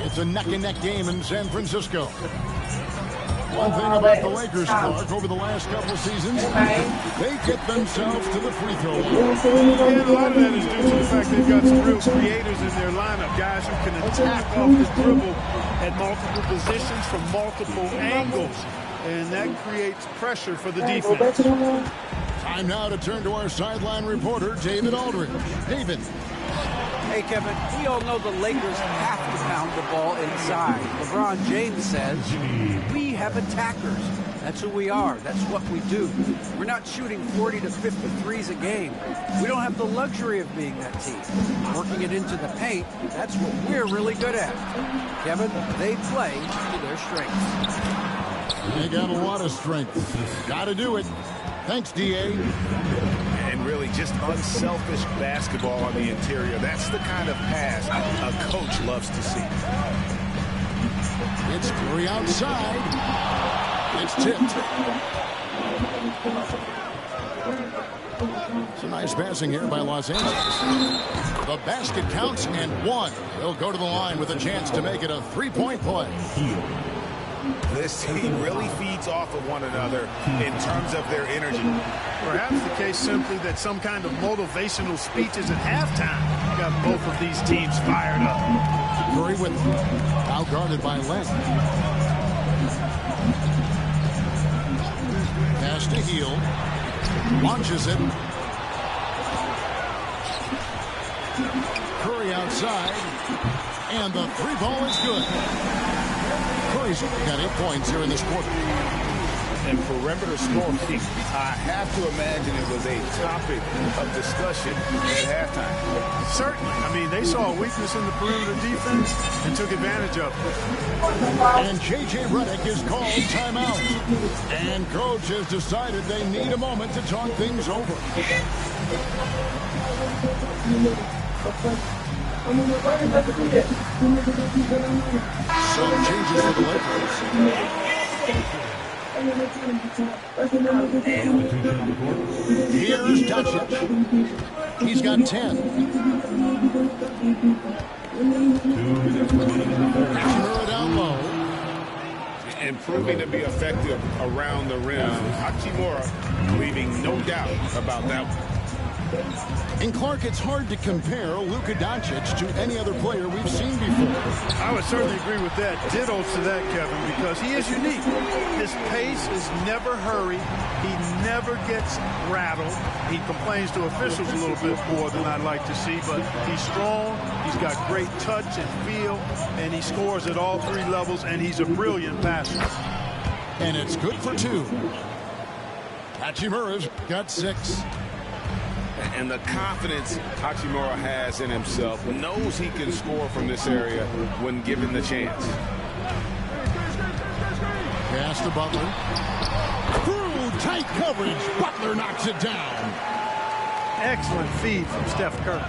It's a neck-and-neck game in San Francisco. One thing about the Lakers, Clark, over the last couple of seasons, they get themselves to the free throw line. And a lot of that is due to the fact they've got some real creators in their lineup, guys who can attack off the dribble at multiple positions from multiple angles, and that creates pressure for the defense. Time now to turn to our sideline reporter, David Aldridge. David. Hey, Kevin, we all know the Lakers have to pound the ball inside. LeBron James says, we have attackers. That's who we are. That's what we do. We're not shooting 40 to 50 threes a game. We don't have the luxury of being that team. Working it into the paint, that's what we're really good at. Kevin, they play to their strengths. They got a lot of strength. Got to do it. Thanks, D.A. And really just unselfish basketball on the interior. That's the kind of pass a coach loves to see. It's Curry outside. It's tipped. It's a nice passing here by Los Angeles. The basket counts and one. They'll go to the line with a chance to make it a three-point play. This team really feeds off of one another in terms of their energy. Perhaps the case simply that some kind of motivational speeches at halftime got both of these teams fired up. Curry with now guarded by Len. Pass to Hield. Launches it. Curry outside. And the three ball is good. Curry's got 8 points here in this quarter. And perimeter scoring, I have to imagine it was a topic of discussion at halftime. Certainly. I mean, they saw a weakness in the perimeter defense and took advantage of it. And J.J. Redick is called timeout. And coach has decided they need a moment to talk things over. Some changes for the Lakers. Here's Doncic. He's got 10. Hachimura down low. And proving to be effective around the rim. Hachimura leaving no doubt about that one. And Clark, it's hard to compare Luka Doncic to any other player we've seen before. I would certainly agree with that. Ditto to that, Kevin, because he is unique. His pace is never hurried. He never gets rattled. He complains to officials a little bit more than I'd like to see, but he's strong. He's got great touch and feel, and he scores at all three levels, and he's a brilliant passer. And it's good for two. Hachimura's got 6. And the confidence Hachimura has in himself, knows he can score from this area when given the chance. Pass to Butler. Through tight coverage, Butler knocks it down. Excellent feed from Steph Curry.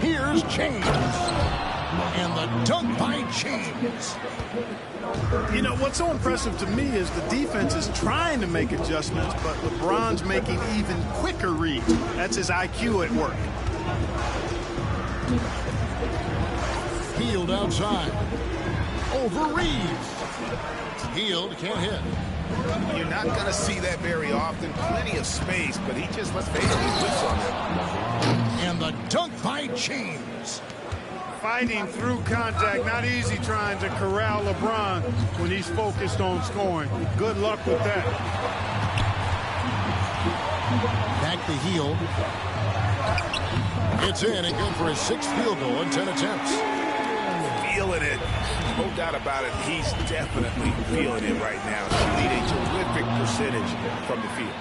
Here's James. And the dunk by James. You know, what's so impressive to me is the defense is trying to make adjustments, but LeBron's making even quicker reads. That's his IQ at work. Hield outside. Over Reeves. Hield can't hit. You're not going to see that very often. Plenty of space, but he just basically whips on it. And the dunk by James. Fighting through contact, not easy trying to corral LeBron when he's focused on scoring. Good luck with that. Back to Hield. It's in and good for his 6th field goal in 10 attempts. Feeling it. No doubt about it. He's definitely feeling it right now. Shooting a terrific percentage from the field.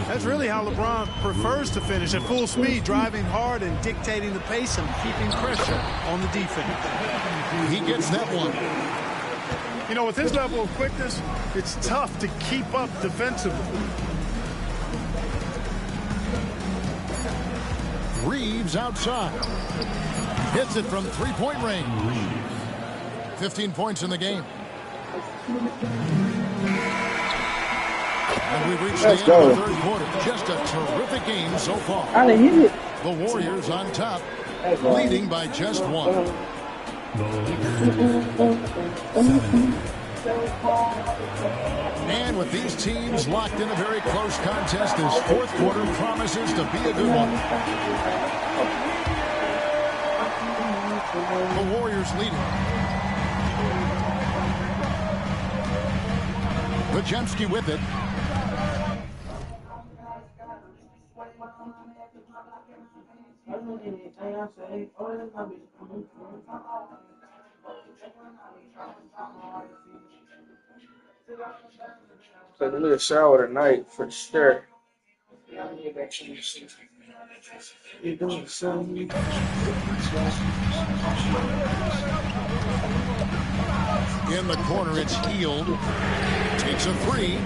That's really how LeBron prefers to finish, at full speed, driving hard and dictating the pace and keeping pressure on the defense. He gets that one. You know, with his level of quickness, it's tough to keep up defensively. Reeves outside. Hits it from three-point range. 15 points in the game. And we've reached the end of the third quarter. Just a terrific game so far. The Warriors on top, leading by just 1. And with these teams locked in a very close contest, this fourth quarter promises to be a good one. The Warriors leading. Podziemski with it. Take a little shower tonight for sure. In the corner, it's Heald. Takes a three.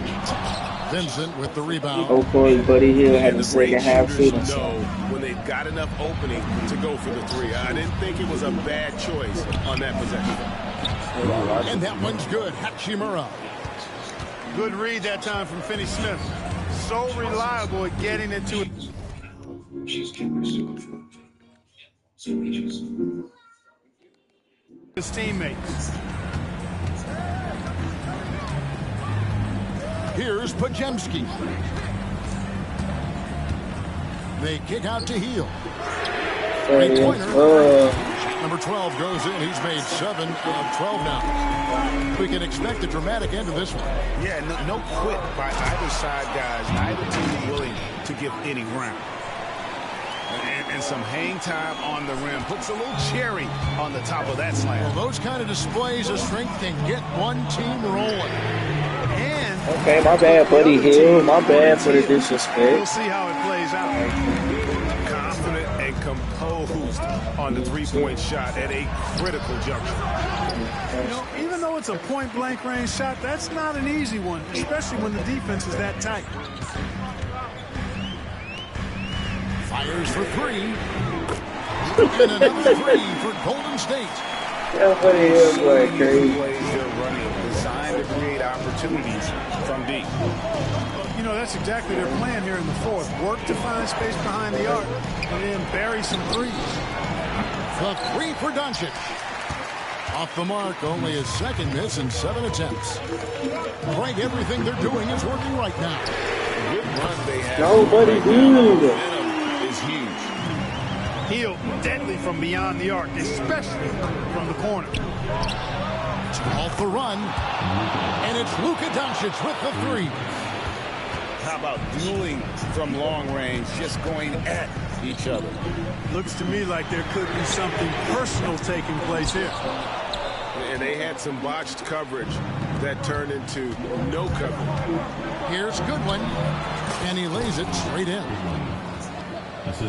Vincent with the rebound. Oh, boy, Buddy Hield had And a the great second half shooters season. know when they've got enough opening to go for the three. I didn't think it was a bad choice on that possession. And that one's good. Hachimura. Good read that time from Finney-Smith. So reliable at getting it to his teammates. Here's Pajemski. They kick out to Heald. Three-pointer. Number 12 goes in. He's made 7 of 12 now. We can expect a dramatic end to this one. Yeah, no quit by either side, guys. Neither team willing to give any ground. And some hang time on the rim. Puts a little cherry on the top of that slam. Well, those kind of displays of strength can get one team rolling. And okay, my bad, Buddy Hield. My bad for the disrespect. We'll see how it plays out. Confident and composed on the three-point shot at a critical juncture. You know, even though it's a point-blank range shot, that's not an easy one, especially when the defense is that tight. Fires for three. And another three for Golden State. That Buddy Hield play crazy. Plays they're running designed to create opportunities from deep. You know, that's exactly their plan here in the fourth. Work to find space behind the arc and then bury some threes. The three for Doncic. Off the mark, only his second miss in 7 attempts. Craig, everything they're doing is working right now. Good run they have. Nobody did. Is huge. Hield deadly from beyond the arc, especially from the corner. Off the run, and it's Luka Doncic with the three. How about dueling from long range, just going at each other? Looks to me like there could be something personal taking place here. And they had some botched coverage that turned into no coverage. Here's Goodwin, and he lays it straight in.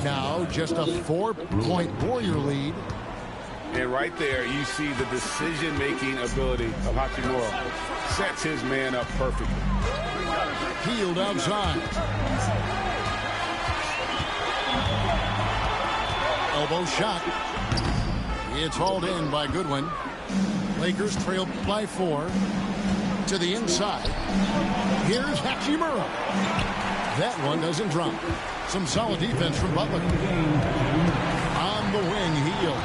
Now just a 4-point Warrior lead. And right there, you see the decision-making ability of Hachimura. Sets his man up perfectly. Heald outside. Elbow shot. It's hauled in by Goodwin. Lakers trail by 4. To the inside. Here's Hachimura. That one doesn't drop. Some solid defense from Butler. On the wing, Hield.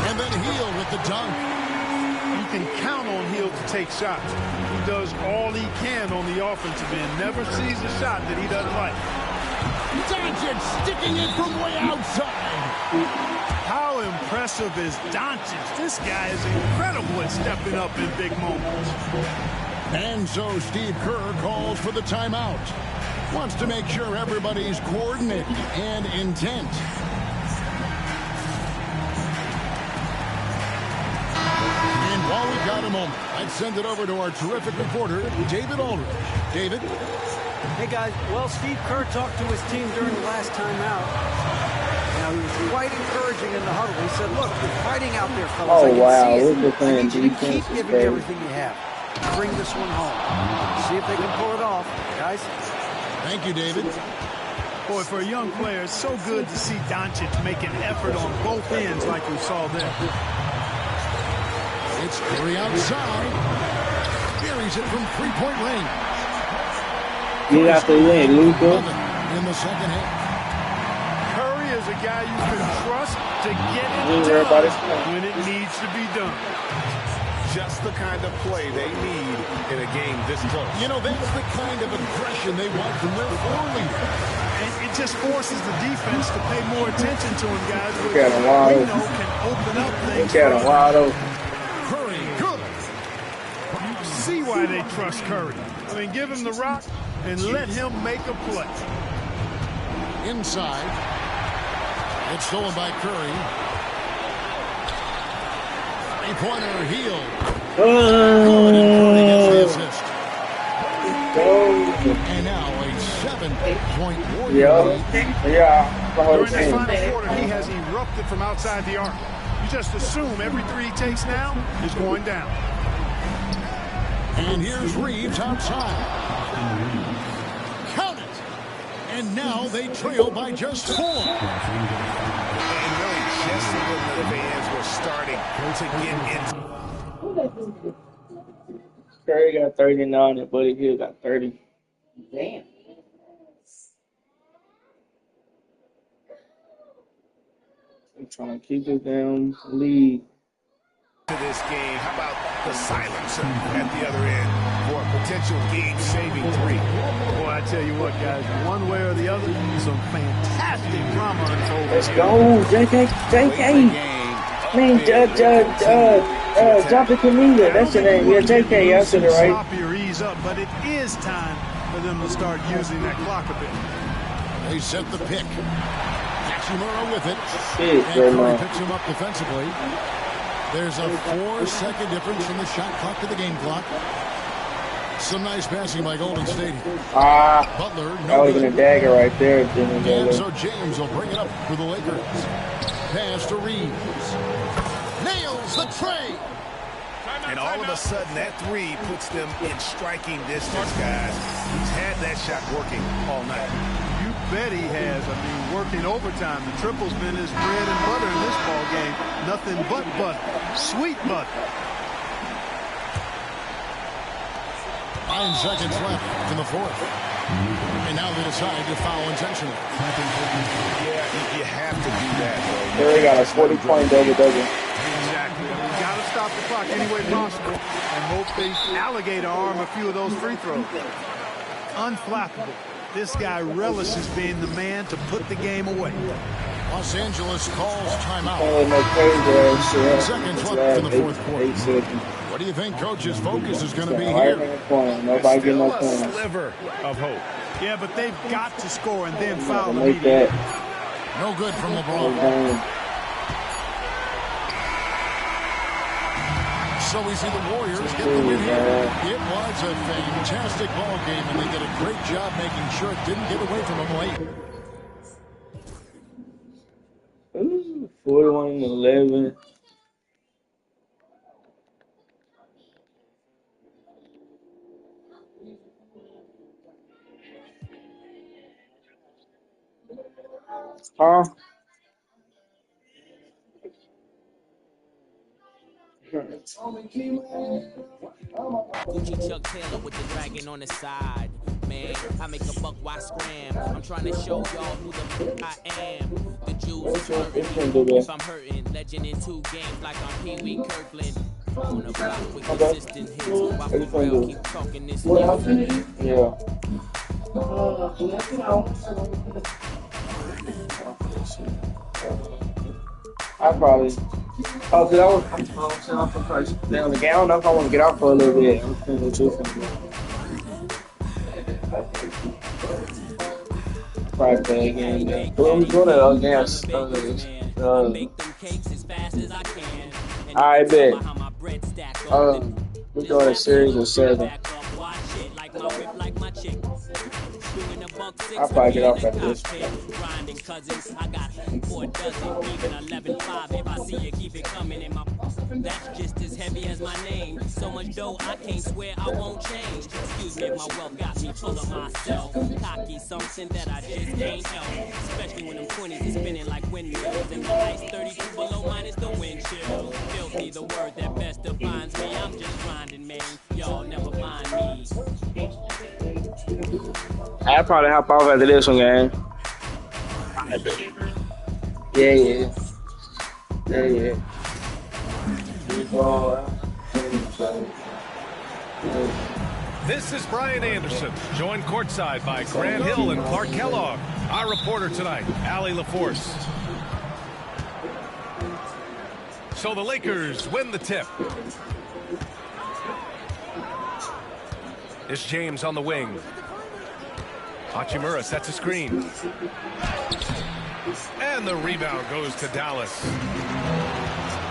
And then Hield with the dunk. You can count on Hield to take shots. He does all he can on the offensive end. Never sees a shot that he doesn't like. Doncic sticking it from way outside. How impressive is Doncic? This guy is incredible at stepping up in big moments. And so Steve Kerr calls for the timeout. Wants to make sure everybody's coordinated and intent. And while we've got a moment, I'd send it over to our terrific reporter, David Aldridge. David? Hey, guys. Well, Steve Kerr talked to his team during the last timeout. Now, he was quite encouraging in the huddle. He said, look, you're fighting out there, fellas. Oh, wow. I Look at I need you to defense keep is giving crazy. everything you have. Bring this one home. See if they can pull it off, guys. Thank you, David. Boy, for a young player, it's so good to see Doncic make an effort on both ends like we saw there. It's Curry outside. Buries it from 3-point range. You got the win, Luka. In the second half. Curry is a guy you can trust to get it Everybody's done when it needs to be done. Just the kind of play they need in a game this close. You know, that's the kind of aggression they want from their floor leader. And it just forces the defense to pay more attention to him, guys. Look at him wide we open. know can open up things. Look at him wide open. Curry, good. You see why they trust Curry. I mean, give him the rock and let him make a play. inside. It's stolen by Curry. Three-pointer, Heel. Good, and Curry gets the assist. And now a 7-point Warrior lead. During this final quarter, he has erupted from outside the arc. You just assume every three he takes now is going down. And here's Reeves outside. Count it. And now they trail by just 4. And really just a little bit of fans were starting to get into. Curry got 39 and Buddy Hield got 30. Damn. I'm trying to keep it down lead. To this game, how about the silencer at the other end for a potential game-saving 3? Boy, I tell you what, guys, one way or the other, some fantastic drama unfolding. Let's go, JK. Jonathan Kaminga, that's your name. Yeah, JK, yeah, I said it right. Sloppy or ease up, but it is time for them to start using that clock a bit. They set the pick. Hachimura with it. Shit, and Curry picks him up defensively. There's a 4-second difference from the shot clock to the game clock. Some nice passing by Golden State. Butler, that was a dagger right there. And so James will bring it up for the Lakers. Pass to Reeves. Nails the tray. And all of a sudden, that 3 puts them in striking distance, guys. He's had that shot working all night. You bet he has. I mean, working overtime. The triple's been his bread and butter in this ball game. Nothing but butter. Sweet butter. 9 seconds left in the fourth. And now they decide to foul intentionally. Yeah, you have to do that, though. Curry got a 40-point double-double. Exactly. You got to stop the clock any way possible and hope they alligator arm a few of those free throws. Unflappable. This guy relishes being the man to put the game away. Los Angeles calls timeout. 10 seconds left in the fourth quarter. What do you think Coach's focus is going to be here? Nobody getting no Still a points. sliver of hope. Yeah, but they've got to score and then foul Make immediately. that. No good from LeBron. So we see the Warriors get the win here. It was a fantastic ball game, and they did a great job making sure it didn't get away from them late. 41-11. Huh? Gucci Chuck Taylor with the dragon on the side. Man, I make a buck, why scram? I'm trying to show y'all who the I am. The Jews is hurting me if I'm hurting. Legend in 2 games like I'm Pee Wee Kirkland. On the block with consistent hits. Why Pharrell keep talking this Yeah. I probably. Oh, because I was down the game. I don't know if I want to get out for a little bit. I'm feeling too probably play again, man. Who's going to against? I bet. We're doing a series of 7. I'll probably get off after this. That's just as heavy as my name. So much dough, I can't swear I won't change. Excuse me if my wealth got me full of myself. Cocky, something that I just can't help. Especially when them 20s is spinning like windmills. And the ice 32 below minus the wind chill. Filthy, the word that best defines me. I'm just grinding, man. Y'all never mind me. I'll probably hop off after this one, gang. Yeah. This is Brian Anderson, joined courtside by Grant Hill and Clark Kellogg. Our reporter tonight, Allie LaForce. So the Lakers win the tip. It's James on the wing. Hachimura sets a screen. And the rebound goes to Dallas.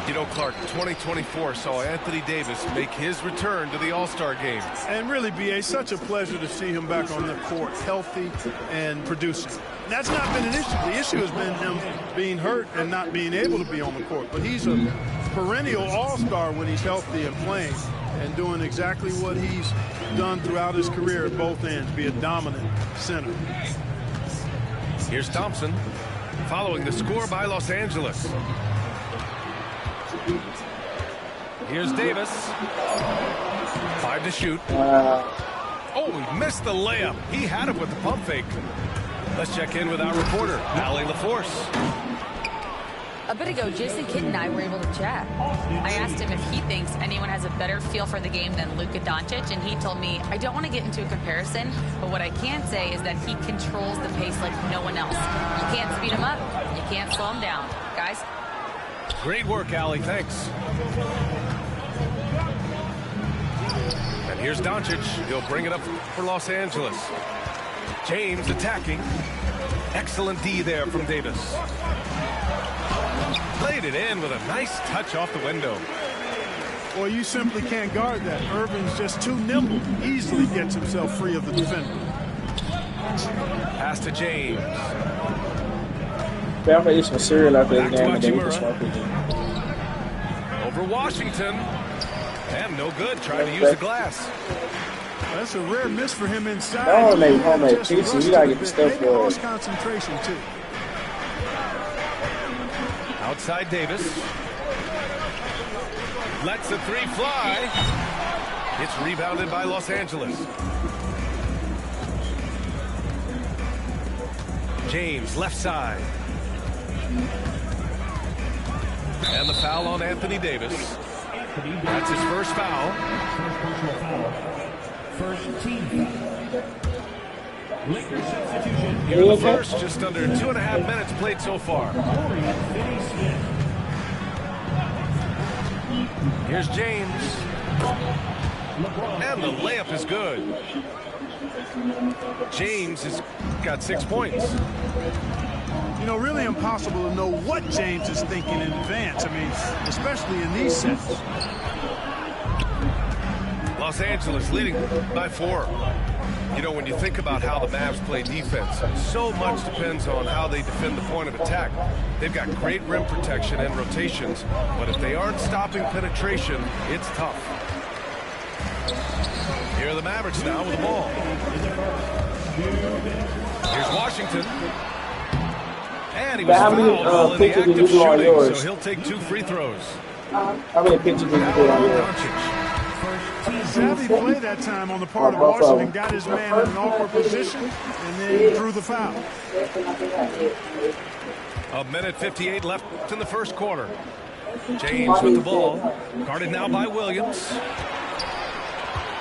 You know, Clark, 2024 saw Anthony Davis make his return to the All-Star game. And really, B.A., such a pleasure to see him back on the court, healthy and producing. And that's not been an issue. The issue has been him being hurt and not being able to be on the court. But he's a perennial All-Star when he's healthy and playing and doing exactly what he's done throughout his career at both ends, be a dominant center. Here's Thompson, following the score by Los Angeles. Here's Davis. 5 to shoot. Oh, he missed the layup. He had it with the pump fake. Let's check in with our reporter, Allie LaForce. A bit ago, Jason Kidd and I were able to chat. I asked him if he thinks anyone has a better feel for the game than Luka Doncic, and he told me, I don't want to get into a comparison, but what I can say is that he controls the pace like no one else. You can't speed him up. You can't slow him down. Guys? Great work, Allie. Thanks. And here's Doncic. He'll bring it up for Los Angeles. James attacking. Excellent D there from Davis. Played it in with a nice touch off the window. Well, you simply can't guard that. Irvin's just too nimble. Easily gets himself free of the defender. Pass to James. I'm gonna eat some cereal after this game and then we can Hachimura. smoke again. Over Washington. And no good. Trying to use the glass. That's a rare miss for him inside. Homemade pizza. You gotta get the stuff Maybe for lost it. concentration too. Outside Davis. Lets the three fly. It's rebounded by Los Angeles. James, left side. And the foul on Anthony Davis. That's his first foul. First personal foul. First team foul. Lakers substitution. Here in the first, just under 2.5 minutes played so far. Here's James. And the layup is good. James has got 6 points. You know, really impossible to know what James is thinking in advance. I mean, especially in these sets. Los Angeles leading by 4. You know, when you think about how the Mavs play defense, so much depends on how they defend the point of attack. They've got great rim protection and rotations, but if they aren't stopping penetration, it's tough. Here are the Mavericks now with the ball. Here's Washington. And he was fouled while in the act of shooting, so he'll take 2 free throws. How many pictures did you put on yours? Savvy play that time on the part of Washington, got his man in an awkward position, and then threw the foul. 1:58 left in the first quarter. James with the ball. Guarded now by Williams.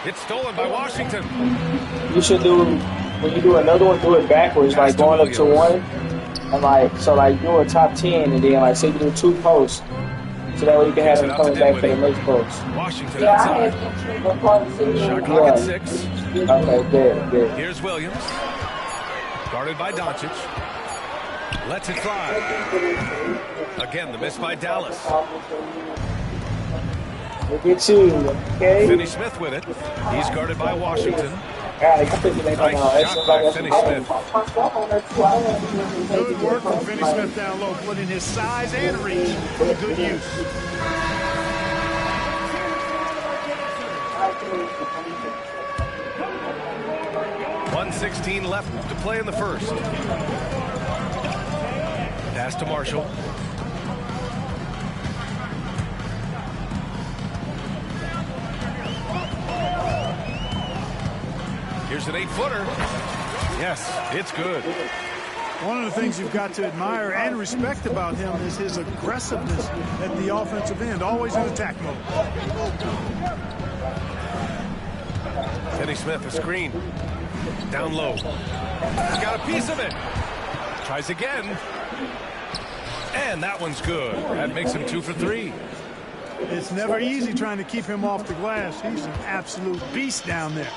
It's stolen by Washington. You should do, when you do another one, do it backwards, like going up to 1. And like do a top 10 and then like say you do 2 posts. So that way you can have them coming back for the next post. Washington outside. Shot clock at 6. Okay, good. Here's Williams. Guarded by Doncic. Lets it fly. Again, the miss by Dallas. Look at you, okay? Finney Smith with it. He's guarded by Washington. Nice shot by Finney Smith. Good work from Finney Smith down low, putting his size and reach to good use. .116 left to play in the first. Pass to Marshall. Here's an 8-footer. Yes, it's good. One of the things you've got to admire and respect about him is his aggressiveness at the offensive end, always in attack mode. Finney Smith, a screen. Down low. He's got a piece of it. Tries again. And that one's good. That makes him 2 for 3. It's never easy trying to keep him off the glass. He's an absolute beast down there.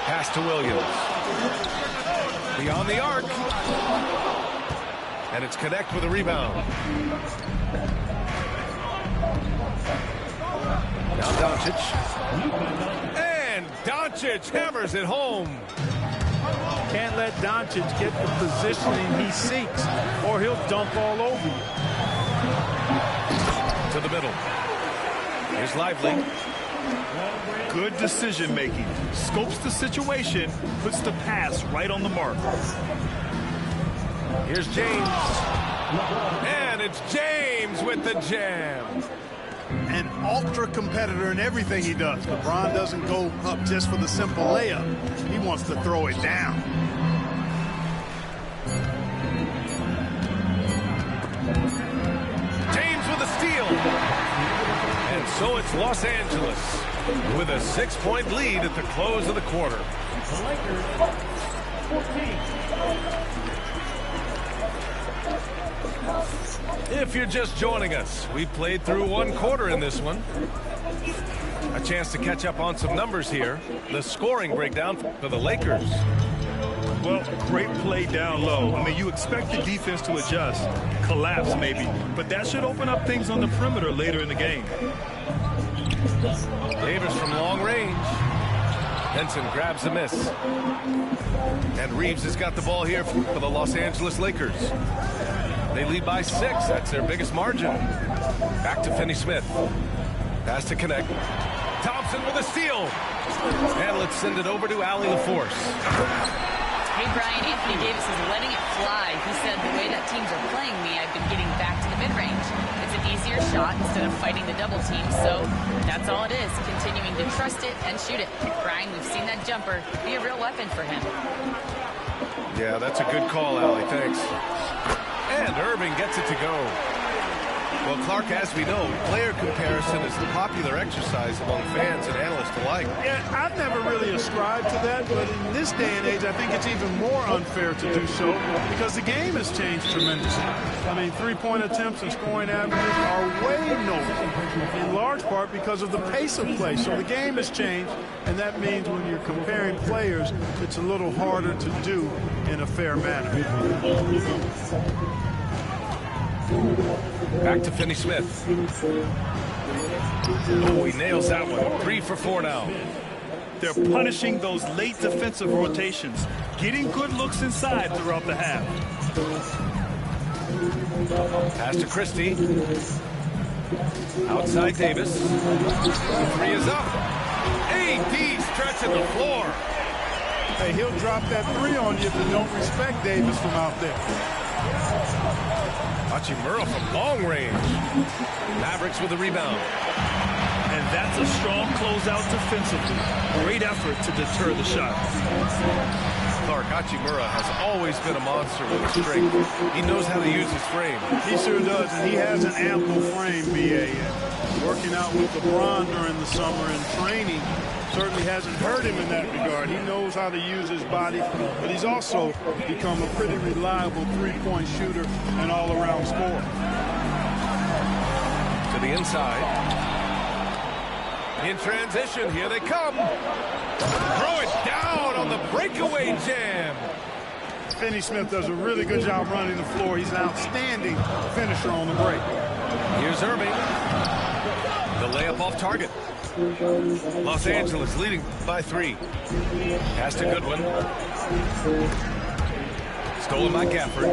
Pass to Williams. Beyond the arc. And it's Connect with a rebound. Now Doncic. And Doncic hammers it home. Can't let Doncic get the positioning he seeks, or he'll dunk all over you. To the middle. Here's Lively. Good decision making. Scopes the situation, puts the pass right on the mark. Here's James. And it's James with the jam. An ultra competitor in everything he does. LeBron doesn't go up just for the simple layup. He wants to throw it down. James with a steal. And so it's Los Angeles with a 6-point lead at the close of the quarter. The Lakers, 14. If you're just joining us, we played through one quarter in this one. A chance to catch up on some numbers here. The scoring breakdown for the Lakers. Well, great play down low. I mean, you expect the defense to adjust, collapse maybe, but that should open up things on the perimeter later in the game. Davis from long range. Henson grabs the miss. And Reeves has got the ball here for the Los Angeles Lakers. They lead by 6. That's their biggest margin. Back to Finney-Smith. Pass to Connect. Thompson with a steal. And let's send it over to Allie LaForce. Hey, Brian, Anthony Davis is letting it fly. He said, the way that teams are playing me, I've been getting back to the mid-range. It's an easier shot instead of fighting the double team, so that's all it is, continuing to trust it and shoot it. Brian, we've seen that jumper be a real weapon for him. Yeah, that's a good call, Allie. Thanks. And Irving gets it to go. Well, Clark, as we know, player comparison is the popular exercise among fans and analysts alike. Yeah, I've never really ascribed to that, but in this day and age, I think it's even more unfair to do so because the game has changed tremendously. I mean, three-point attempts and scoring averages are way lower, in large part because of the pace of play. So the game has changed, and that means when you're comparing players, it's a little harder to do in a fair manner. Back to Finney-Smith. Oh, he nails that one. 3 for 4 now. They're punishing those late defensive rotations, getting good looks inside throughout the half. Pass to Christie. Outside Davis. The 3 is up. AD stretching the floor. Hey, he'll drop that 3 on you if you don't respect Davis from out there. Hachimura from long range. Mavericks with the rebound. And that's a strong closeout defensively. Great effort to deter the shot. Clark, Hachimura has always been a monster with his strength. He knows how to use his frame. He sure does, and he has an ample frame, B.A. Working out with LeBron during the summer and training certainly hasn't hurt him in that regard. He knows how to use his body, but he's also become a pretty reliable three-point shooter and all-around scorer. To the inside. In transition, here they come. Throw it down on the breakaway jam. Finney-Smith does a really good job running the floor. He's an outstanding finisher on the break. Here's Irving. The layup off target. Los Angeles leading by 3. Pass to Goodwin. Stolen by Gafford.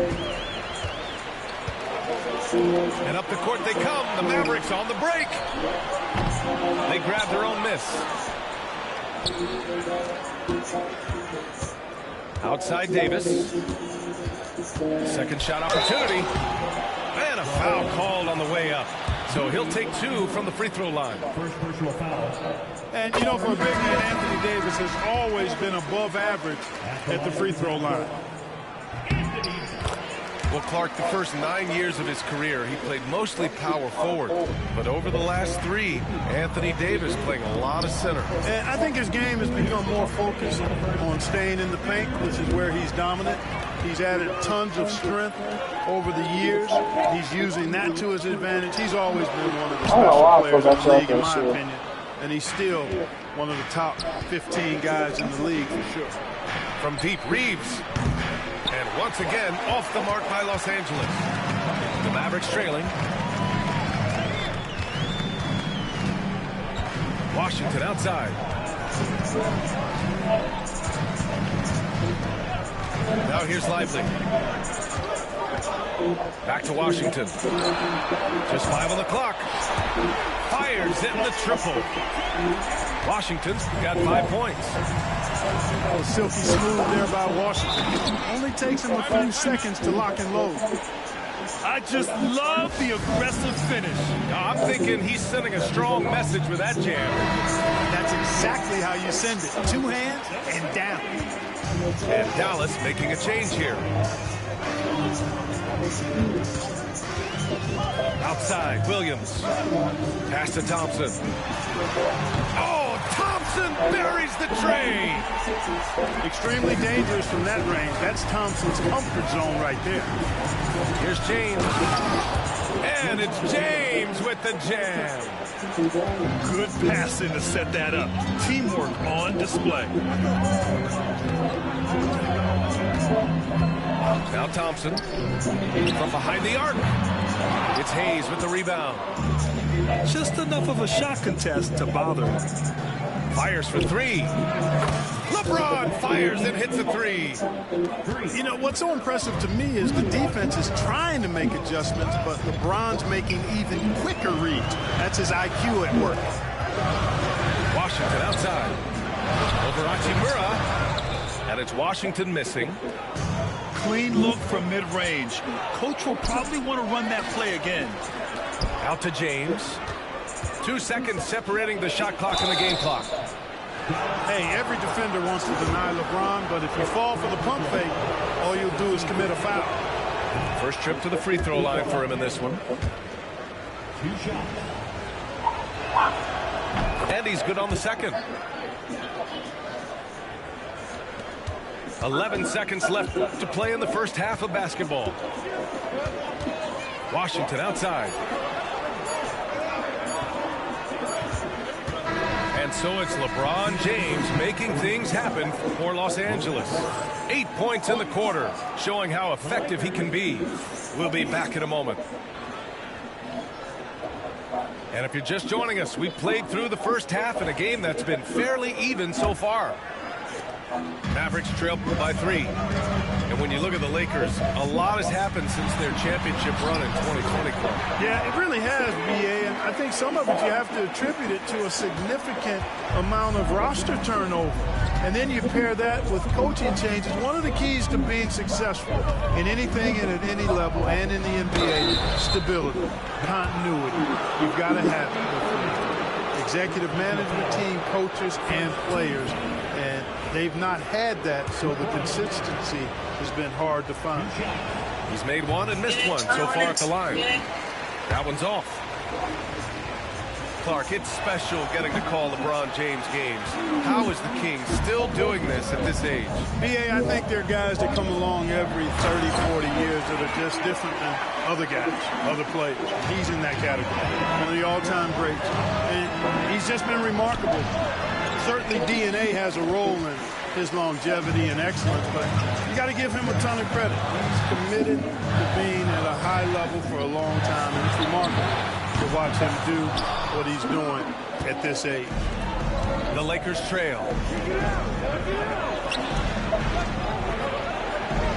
And up the court they come. The Mavericks on the break. They grab their own miss. Outside Davis. Second shot opportunity. And a foul called on the way up. So he'll take 2 from the free throw line. First personal foul. And, you know, for a big man, Anthony Davis has always been above average at the free throw line. Well, Clark, the first 9 years of his career, he played mostly power forward. But over the last 3, Anthony Davis playing a lot of center. And I think his game has become more focused on staying in the paint, which is where he's dominant. He's added tons of strength over the years. He's using that to his advantage. He's always been one of the special players in the league, in my opinion. and he's still one of the top 15 guys in the league for sure. From deep, Reeves. And once again, off the mark by Los Angeles. The Mavericks trailing. Washington outside. Now here's Lively. Back to Washington. Just 5 on the clock. Fires in the triple. Washington's got 5 points. Oh, silky smooth there by Washington. Only takes him a few seconds to lock and load. I just love the aggressive finish. I'm thinking he's sending a strong message with that jam. That's exactly how you send it. 2 hands and down. And Dallas making a change here. Outside, Williams. Pass to Thompson. Oh, Thompson buries the tray. Extremely dangerous from that range. That's Thompson's comfort zone right there. Here's James. And it's James with the jam. Good passing to set that up. Teamwork on display. Now Thompson from behind the arc. It's Hayes with the rebound. Just enough of a shot contest to bother him. Fires for 3. LeBron fires and hits a 3. You know, what's so impressive to me is the defense is trying to make adjustments, but LeBron's making even quicker reads. That's his IQ at work. Washington outside. Over Hachimura. And it's Washington missing. Clean look from mid-range. Coach will probably want to run that play again. Out to James. 2 seconds separating the shot clock and the game clock. Hey, every defender wants to deny LeBron, but if you fall for the pump fake, all you'll do is commit a foul. First trip to the free throw line for him in this one. 2 shots. And he's good on the second. 11 seconds left to play in the first half of basketball. Washington outside. And so it's LeBron James making things happen for Los Angeles. 8 points in the quarter, showing how effective he can be. We'll be back in a moment. And if you're just joining us, we've played through the first half in a game that's been fairly even so far. Mavericks trail by 3. And when you look at the Lakers, a lot has happened since their championship run in 2020. Yeah, it really has, BA, and I think some of it you have to attribute it to a significant amount of roster turnover. And then you pair that with coaching changes. One of the keys to being successful in anything and at any level and in the NBA, stability, continuity. You've got to have it with executive management team, coaches, and players. And they've not had that, so the consistency has been hard to find. He's made 1 and missed 1 so far at the line. That one's off. Clark, it's special getting to call LeBron James games. How is the King still doing this at this age? BA, I think there are guys that come along every 30, 40 years that are just different than other guys, other players. He's in that category. One of the all-time greats. And he's just been remarkable. Certainly DNA has a role in his longevity and excellence, but you got to give him a ton of credit. He's committed to being at a high level for a long time, and it's remarkable to watch him do what he's doing at this age. The Lakers trail.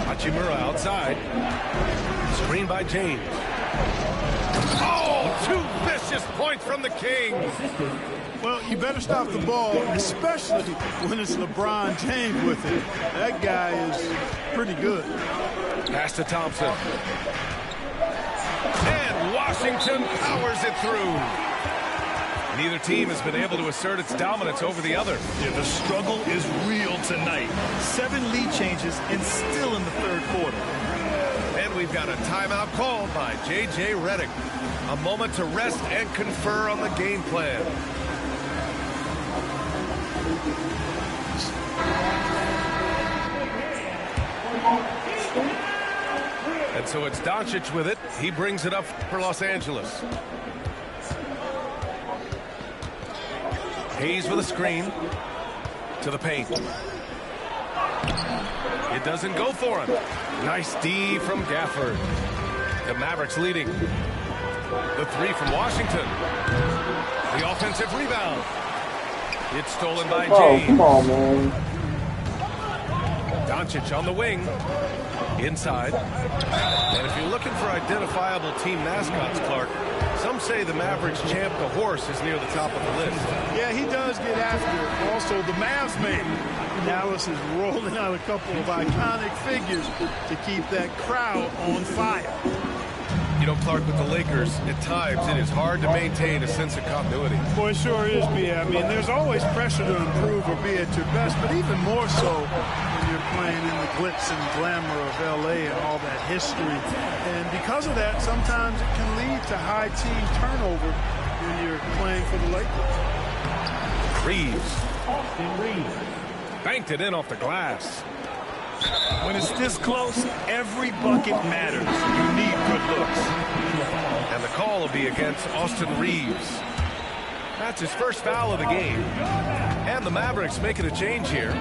Hachimura outside. Screen by James. Oh, 2 vicious points from the King. Well, you better stop the ball, especially when it's LeBron James with it. That guy is pretty good. Pass to Thompson. And Washington powers it through. Neither team has been able to assert its dominance over the other. Yeah, the struggle is real tonight. 7 lead changes and still in the third quarter. And we've got a timeout called by J.J. Redick. A moment to rest and confer on the game plan. And so it's Doncic with it. He brings it up for Los Angeles. Hayes with a screen to the paint. It doesn't go for him. Nice D from Gafford. The Mavericks leading. The three from Washington. The offensive rebound. It's stolen by James. Come on, man. Doncic on the wing. Inside. And if you're looking for identifiable team mascots, Clark, some say the Mavericks champ, the horse, is near the top of the list. Yeah, he does get after it. Also, the Mavs maybe. Dallas is rolling out a couple of iconic figures to keep that crowd on fire. You know, Clark, with the Lakers, at times it is hard to maintain a sense of continuity. Boy, it sure is, B. I mean, there's always pressure to improve or be at your best, but even more so when you're playing in the glitz and glamour of L.A. and all that history. And because of that, sometimes it can lead to high team turnover when you're playing for the Lakers. Reeves. Banked it in off the glass. When it's this close, every bucket matters. You need good looks. And the call will be against Austin Reeves. That's his first foul of the game. And the Mavericks making a change here.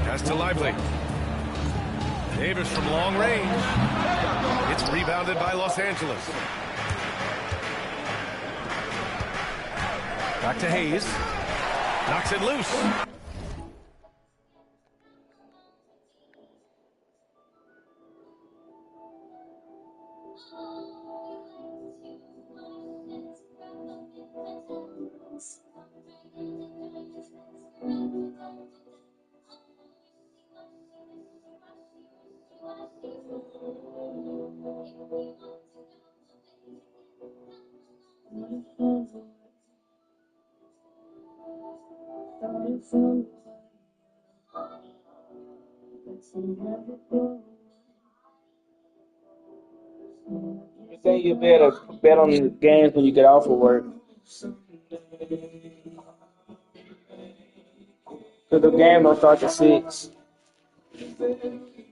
Pass to Lively. Davis from long range. It's rebounded by Los Angeles. Back to Hayes. Knocks it loose. You think you better bet on the games when you get off of work? Because the game don't start at 6.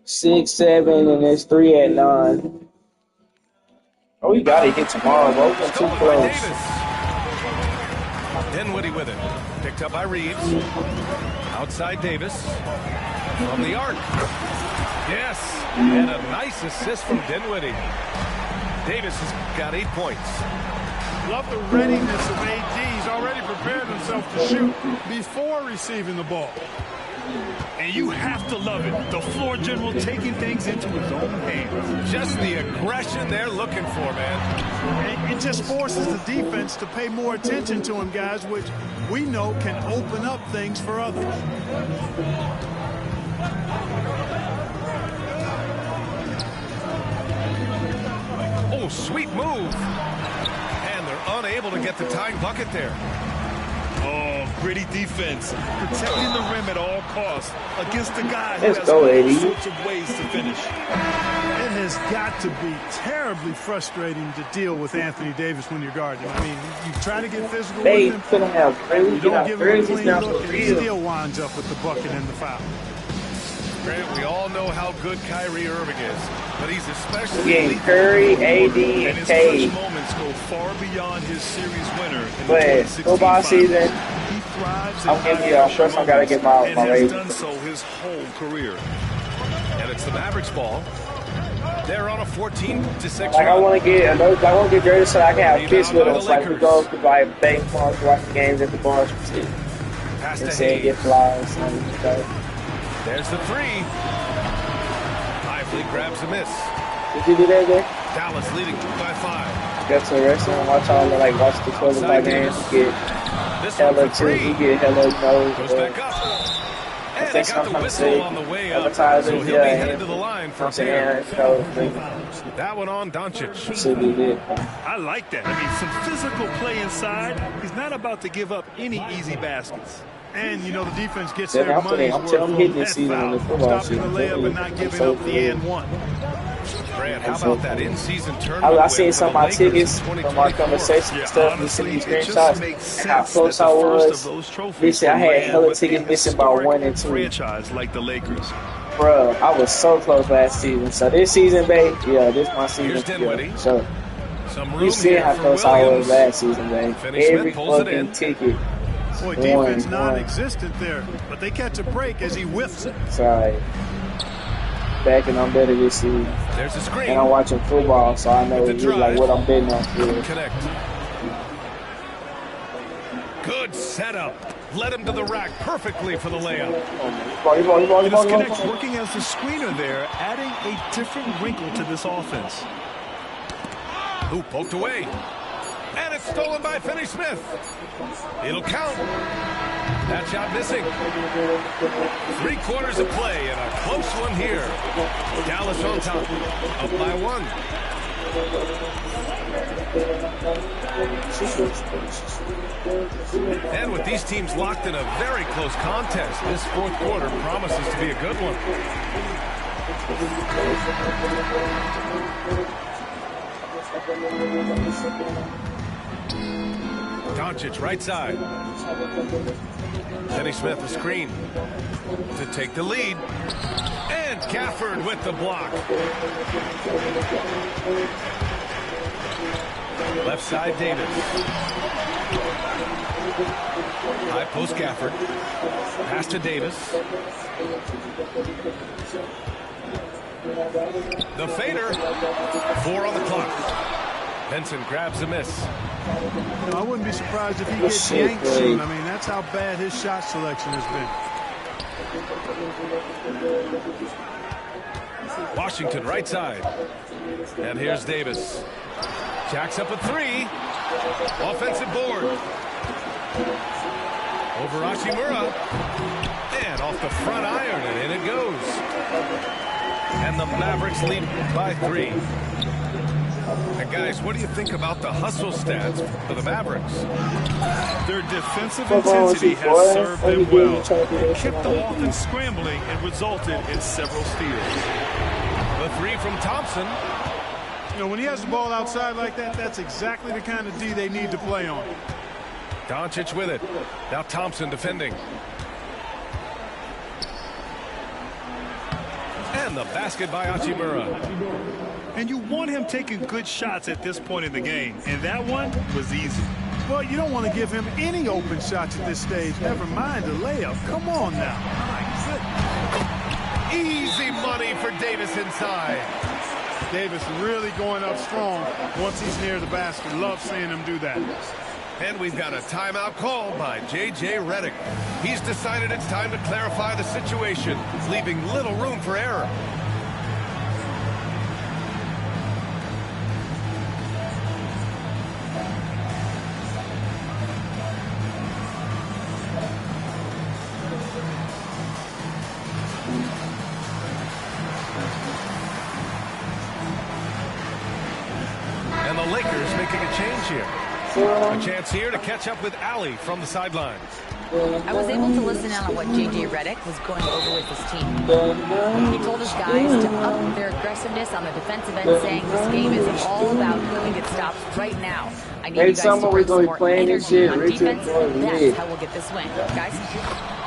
6, 7, and there's 3 at 9. Oh, you got to hit tomorrow, bro. We're too close. Dinwiddie with it. Picked up by Reeves. Outside Davis. From the arc. Yes. And a nice assist from Dinwiddie. Davis has got 8 points. Love the readiness of AD. He's already prepared himself to shoot before receiving the ball. And you have to love it. The floor general taking things into his own hands. Just the aggression they're looking for, man. And it just forces the defense to pay more attention to him, guys, which we know can open up things for others. Oh, sweet move. And they're unable to get the tying bucket there. Oh, gritty defense. Protecting the rim at all costs against a guy who Let's has go, all AD. sorts of ways to finish. It has got to be terribly frustrating to deal with Anthony Davis when you're guarding. I mean, you try to get physical They with him. couldn't have You don't give him a clean now look, for and he real. still winds up with the bucket and the foul. Grant, we all know how good Kyrie Irving is, but he's especially Getting Curry, AD, And and his K. first moments go far beyond his series winner in the But 2016 football finals. season, He thrives in I'm giving you high-pressure first I gotta get my moments and has rating. done so his whole career. And it's the Mavericks ball. They're on a 14-6 like I run. want to get jerseys so I can have kids with Rebound us. by Like the we go Lakers. to like baseball, watch the games at the bars and shit. Pass And to say get Hayes. flies and stuff. There's the three. Lively grabs a miss. Did you do that, Jay? Dallas leading by 5. Go to the restaurant and watch all the watch the 12 o'clock games. Get This one hella for too. three. You get hella Goes back up. And That's he got what the I'm whistle saying. on the way up. Advertisers, So he'll be yeah, headed to the line for a pair. That one on Doncic. Should be good. I like that. I mean, some physical play inside. He's not about to give up any easy baskets. And, you know, the defense gets Yeah, their I'm money's telling worth you, I'm hitting on this that season foul. in the football Stopping the season. layup and not giving So up the good. and one. Brad, how about that in-season tournament? I seen win some of for my the Lakers tickets in from our 2024? conversation and stuff. You send me Honestly, it just screenshots makes and how sense close that I the first was. of those trophies Listen, I will had land hella with tickets a missing by 1 and 2. franchise like the Lakers. Bruh, I was so close last season. So this season, babe, yeah, this my season. Here's Dinwiddie. Yeah, so You see how close I was last season, man. Every fucking ticket. Boy, defense non-existent there, but they catch a break as he whiffs it. Sorry. Back and I'm better this season. There's a screen. And I'm watching football, so I know like what I'm betting on. Connect. Good setup. Led him to the rack perfectly for the layup. Disconnect working as the screener there, adding a different wrinkle to this offense. Who poked away. And it's stolen by Finney-Smith. It'll count. That shot missing. 3/4 of play and a close one here. Dallas on top. Up by 1. And with these teams locked in a very close contest, this 4th quarter promises to be a good one. Doncic right side. Finney-Smith a screen to take the lead. And Gafford with the block. Left side Davis. High post Gafford. Pass to Davis. The fader. 4 on the clock. Benson grabs a miss. I wouldn't be surprised if he gets yanked soon. I mean, that's how bad his shot selection has been. Washington right side. And here's Davis. Jacks up a 3. Offensive board. Over Hachimura. And off the front iron, and in it goes. And the Mavericks lead by 3. And guys, what do you think about the hustle stats for the Mavericks? Their defensive intensity has served them well. It kept the offense scrambling and resulted in several steals. The 3 from Thompson. You know, when he has the ball outside like that, that's exactly the kind of D they need to play on. Doncic with it. Now Thompson defending. And the basket by Hachimura. And you want him taking good shots at this point in the game. And that one was easy. Well, you don't want to give him any open shots at this stage. Never mind a layup. Come on now. Easy money for Davis inside. Davis really going up strong once he's near the basket. Love seeing him do that. And we've got a timeout called by J.J. Redick. He's decided it's time to clarify the situation, leaving little room for error. And the Lakers making a change here. A chance here to catch up with Allie from the sidelines. I was able to listen in on what J.J. Redick was going over with his team. He told his guys to up their aggressiveness on the defensive end, saying this game is all about who can get stops right now. I need you guys to bring some more energy on defense. That's how we'll get this win. Guys?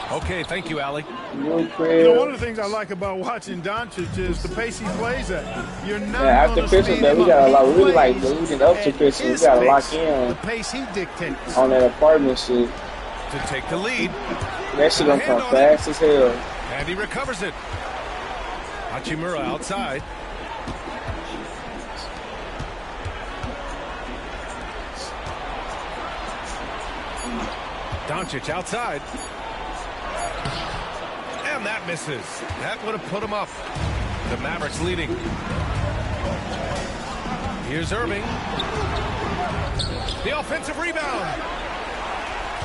Okay, thank you, Allie. You know, one of the things I like about watching Doncic is the pace he plays at. You're not after Christmas, we got a lot. We really like losing up to Christmas. We got to lock in the pace he dictates on that apartment shit. To take the lead. That shit gonna come fast as hell. And he recovers it. Hachimura outside. Doncic outside. And that misses. That would have put him up. The Mavericks leading. Here's Irving. The offensive rebound.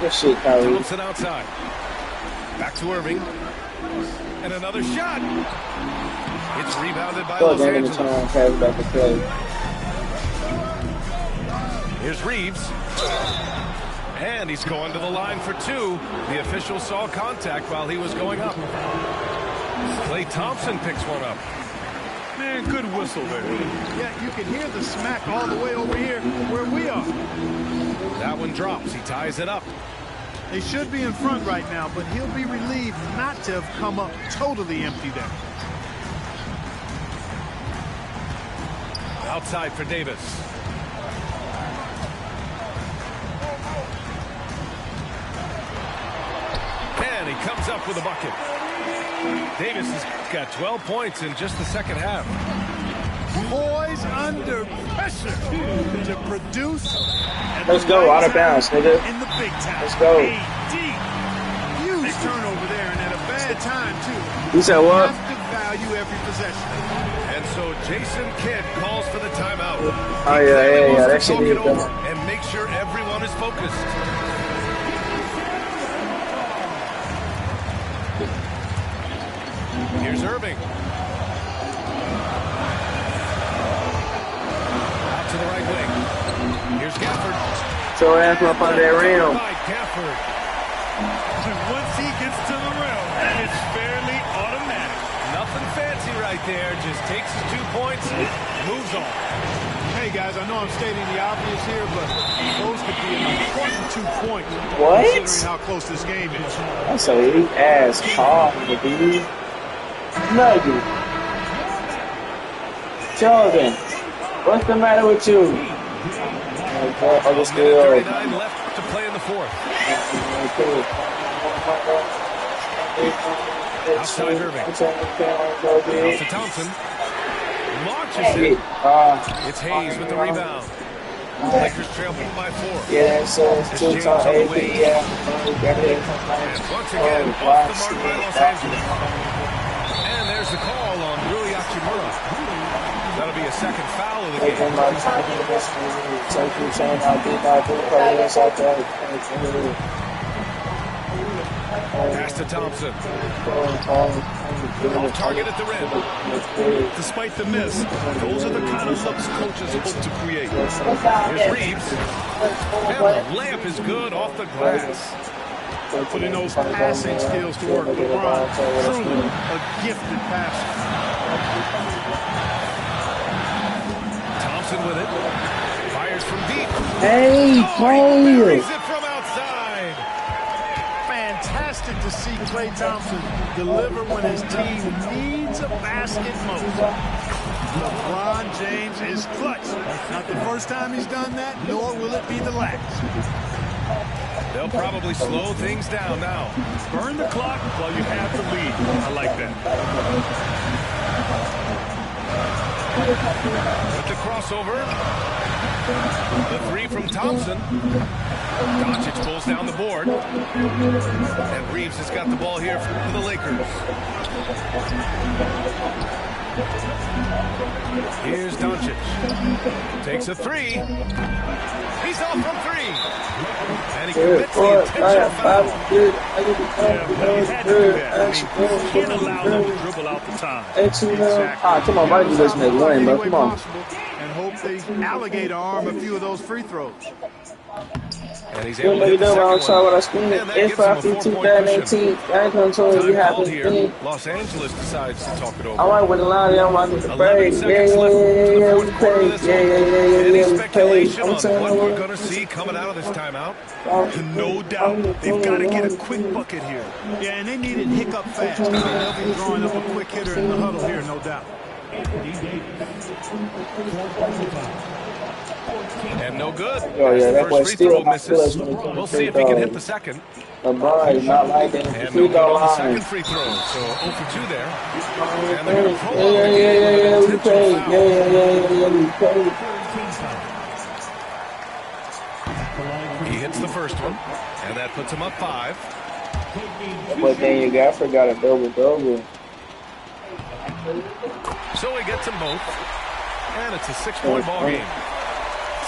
Good shit, Kyrie. Thompson outside. Back to Irving. And another shot. It's rebounded by Los Angeles. Back to play. Here's Reeves. And he's going to the line for 2. The official saw contact while he was going up. Klay Thompson picks one up. Man, good whistle there. Yeah, you can hear the smack all the way over here where we are. That one drops. He ties it up. They should be in front right now, but he'll be relieved not to have come up totally empty there. Outside for Davis. comes up with a bucket. Davis has got 12 points in just the second half. Poised under pressure to produce. Let's go, out of bounds, nigga. In the big time. Let's go. Huge turnover there, and at a bad time, too. You said what? Have to value every possession. And so Jason Kidd calls for the timeout. Oh, yeah. That shit is done. And make sure everyone is focused. Here's Irving. Out to the right wing. Here's Gafford. So ass up on that rim. Gafford. Once he gets to the rim, it's fairly automatic. Nothing fancy right there. Just takes his 2 points and moves on. Hey, guys, I know I'm stating the obvious here, but those could be an important 2 points. What? Considering how close this game is. That's a weak ass call, dude. Nugget. Jordan, what's the matter with you? Minute 39 left to play in the fourth. Outside Irving. Out to Thompson. Launches it. It's Hayes with the rebound. Lakers trail by 4. Yeah, so it's 2 times 8. Yeah. And once again, off the mark by Los Angeles. And there's the call on Rui Hachimura. That'll be a second foul of the game. Pass to Thompson. Off target at the rim. Despite the miss, those are the kind of looks coaches hope to create. Here's Reeves. And the layup is good off the glass. Putting those passing skills to work. LeBron, truly a gifted passer. Thompson with it. Fires from deep. Hey, he buries it from outside. Fantastic to see Klay Thompson deliver when his team needs a basket most. LeBron James is clutch. Not the first time he's done that, nor will it be the last. They'll probably slow things down now. Burn the clock while you have the lead. I like that. With the crossover. The 3 from Thompson. Doncic pulls down the board. And Reeves has got the ball here for the Lakers. Here's Doncic. Takes a 3. He's off from 3. And he commits the intentional foul. You had to do that. I mean, you can't allow them to dribble out the time. Exactly. Come on, why don't you just make one, bro? Come on. And hope they alligator arm a few of those free throws. And he's able to hit the second one. And that gives him a 4-point cushion. Los Angeles decides to talk it over. I want to win the line. I want to break. 11 seconds left to the fourth quarter of this one. Any speculation on what we're going to see coming out of this timeout? No doubt. They've got to get a quick bucket here. Yeah, and they need it hiccup fast. I mean, they'll be drawing up a quick hitter in the huddle here, no doubt. And no good. Oh, yeah, that first free throw misses. We'll see if he can hit the second. LeBron is not like that. And no good on the second free throw. So 0 for 2 there. And they're going to prolong the game. He hits the first one. And that puts him up 5. But then you got forgot a double. So he gets them both. And it's a 6-point ball game.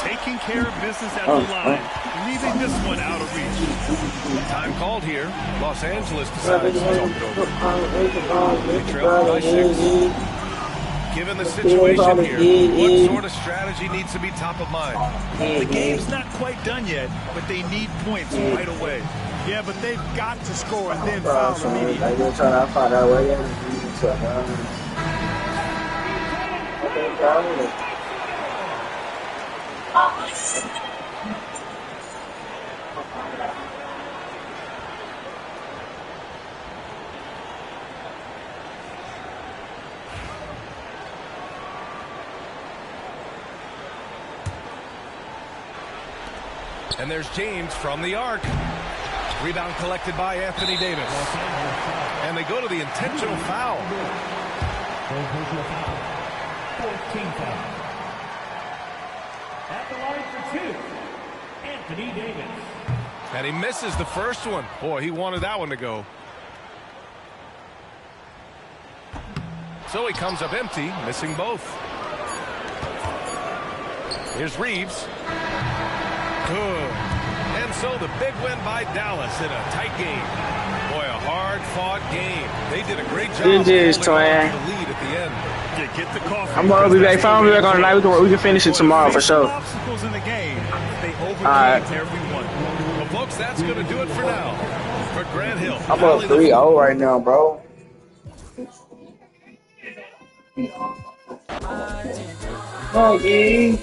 Taking care of business at the line, leaving this one out of reach. Time called here. Los Angeles decides to talk it over. They trail by 6. Given the situation here, what sort of strategy needs to be top of mind? The game's not quite done yet, but they need points right away. Yeah, but they've got to score and then foul immediately. And there's James from the arc. Rebound collected by Anthony Davis. And they go to the intentional foul. 14 foul. At the line for 2, Anthony Davis. And he misses the first one. Boy, he wanted that one to go. So he comes up empty, missing both. Here's Reeves. Good. And so the big win by Dallas in a tight game. Boy, a hard-fought game. They did a great job of holding on to the lead at the end. Yeah, get the coffee. I'm gonna be back. If I'm back on tonight, we can finish it tomorrow for sure. Obstacles in the game. They overcame everyone. Well, folks, that's going to do it for now. For Grant Hill. I'm up 3-0 right now, bro. Okay.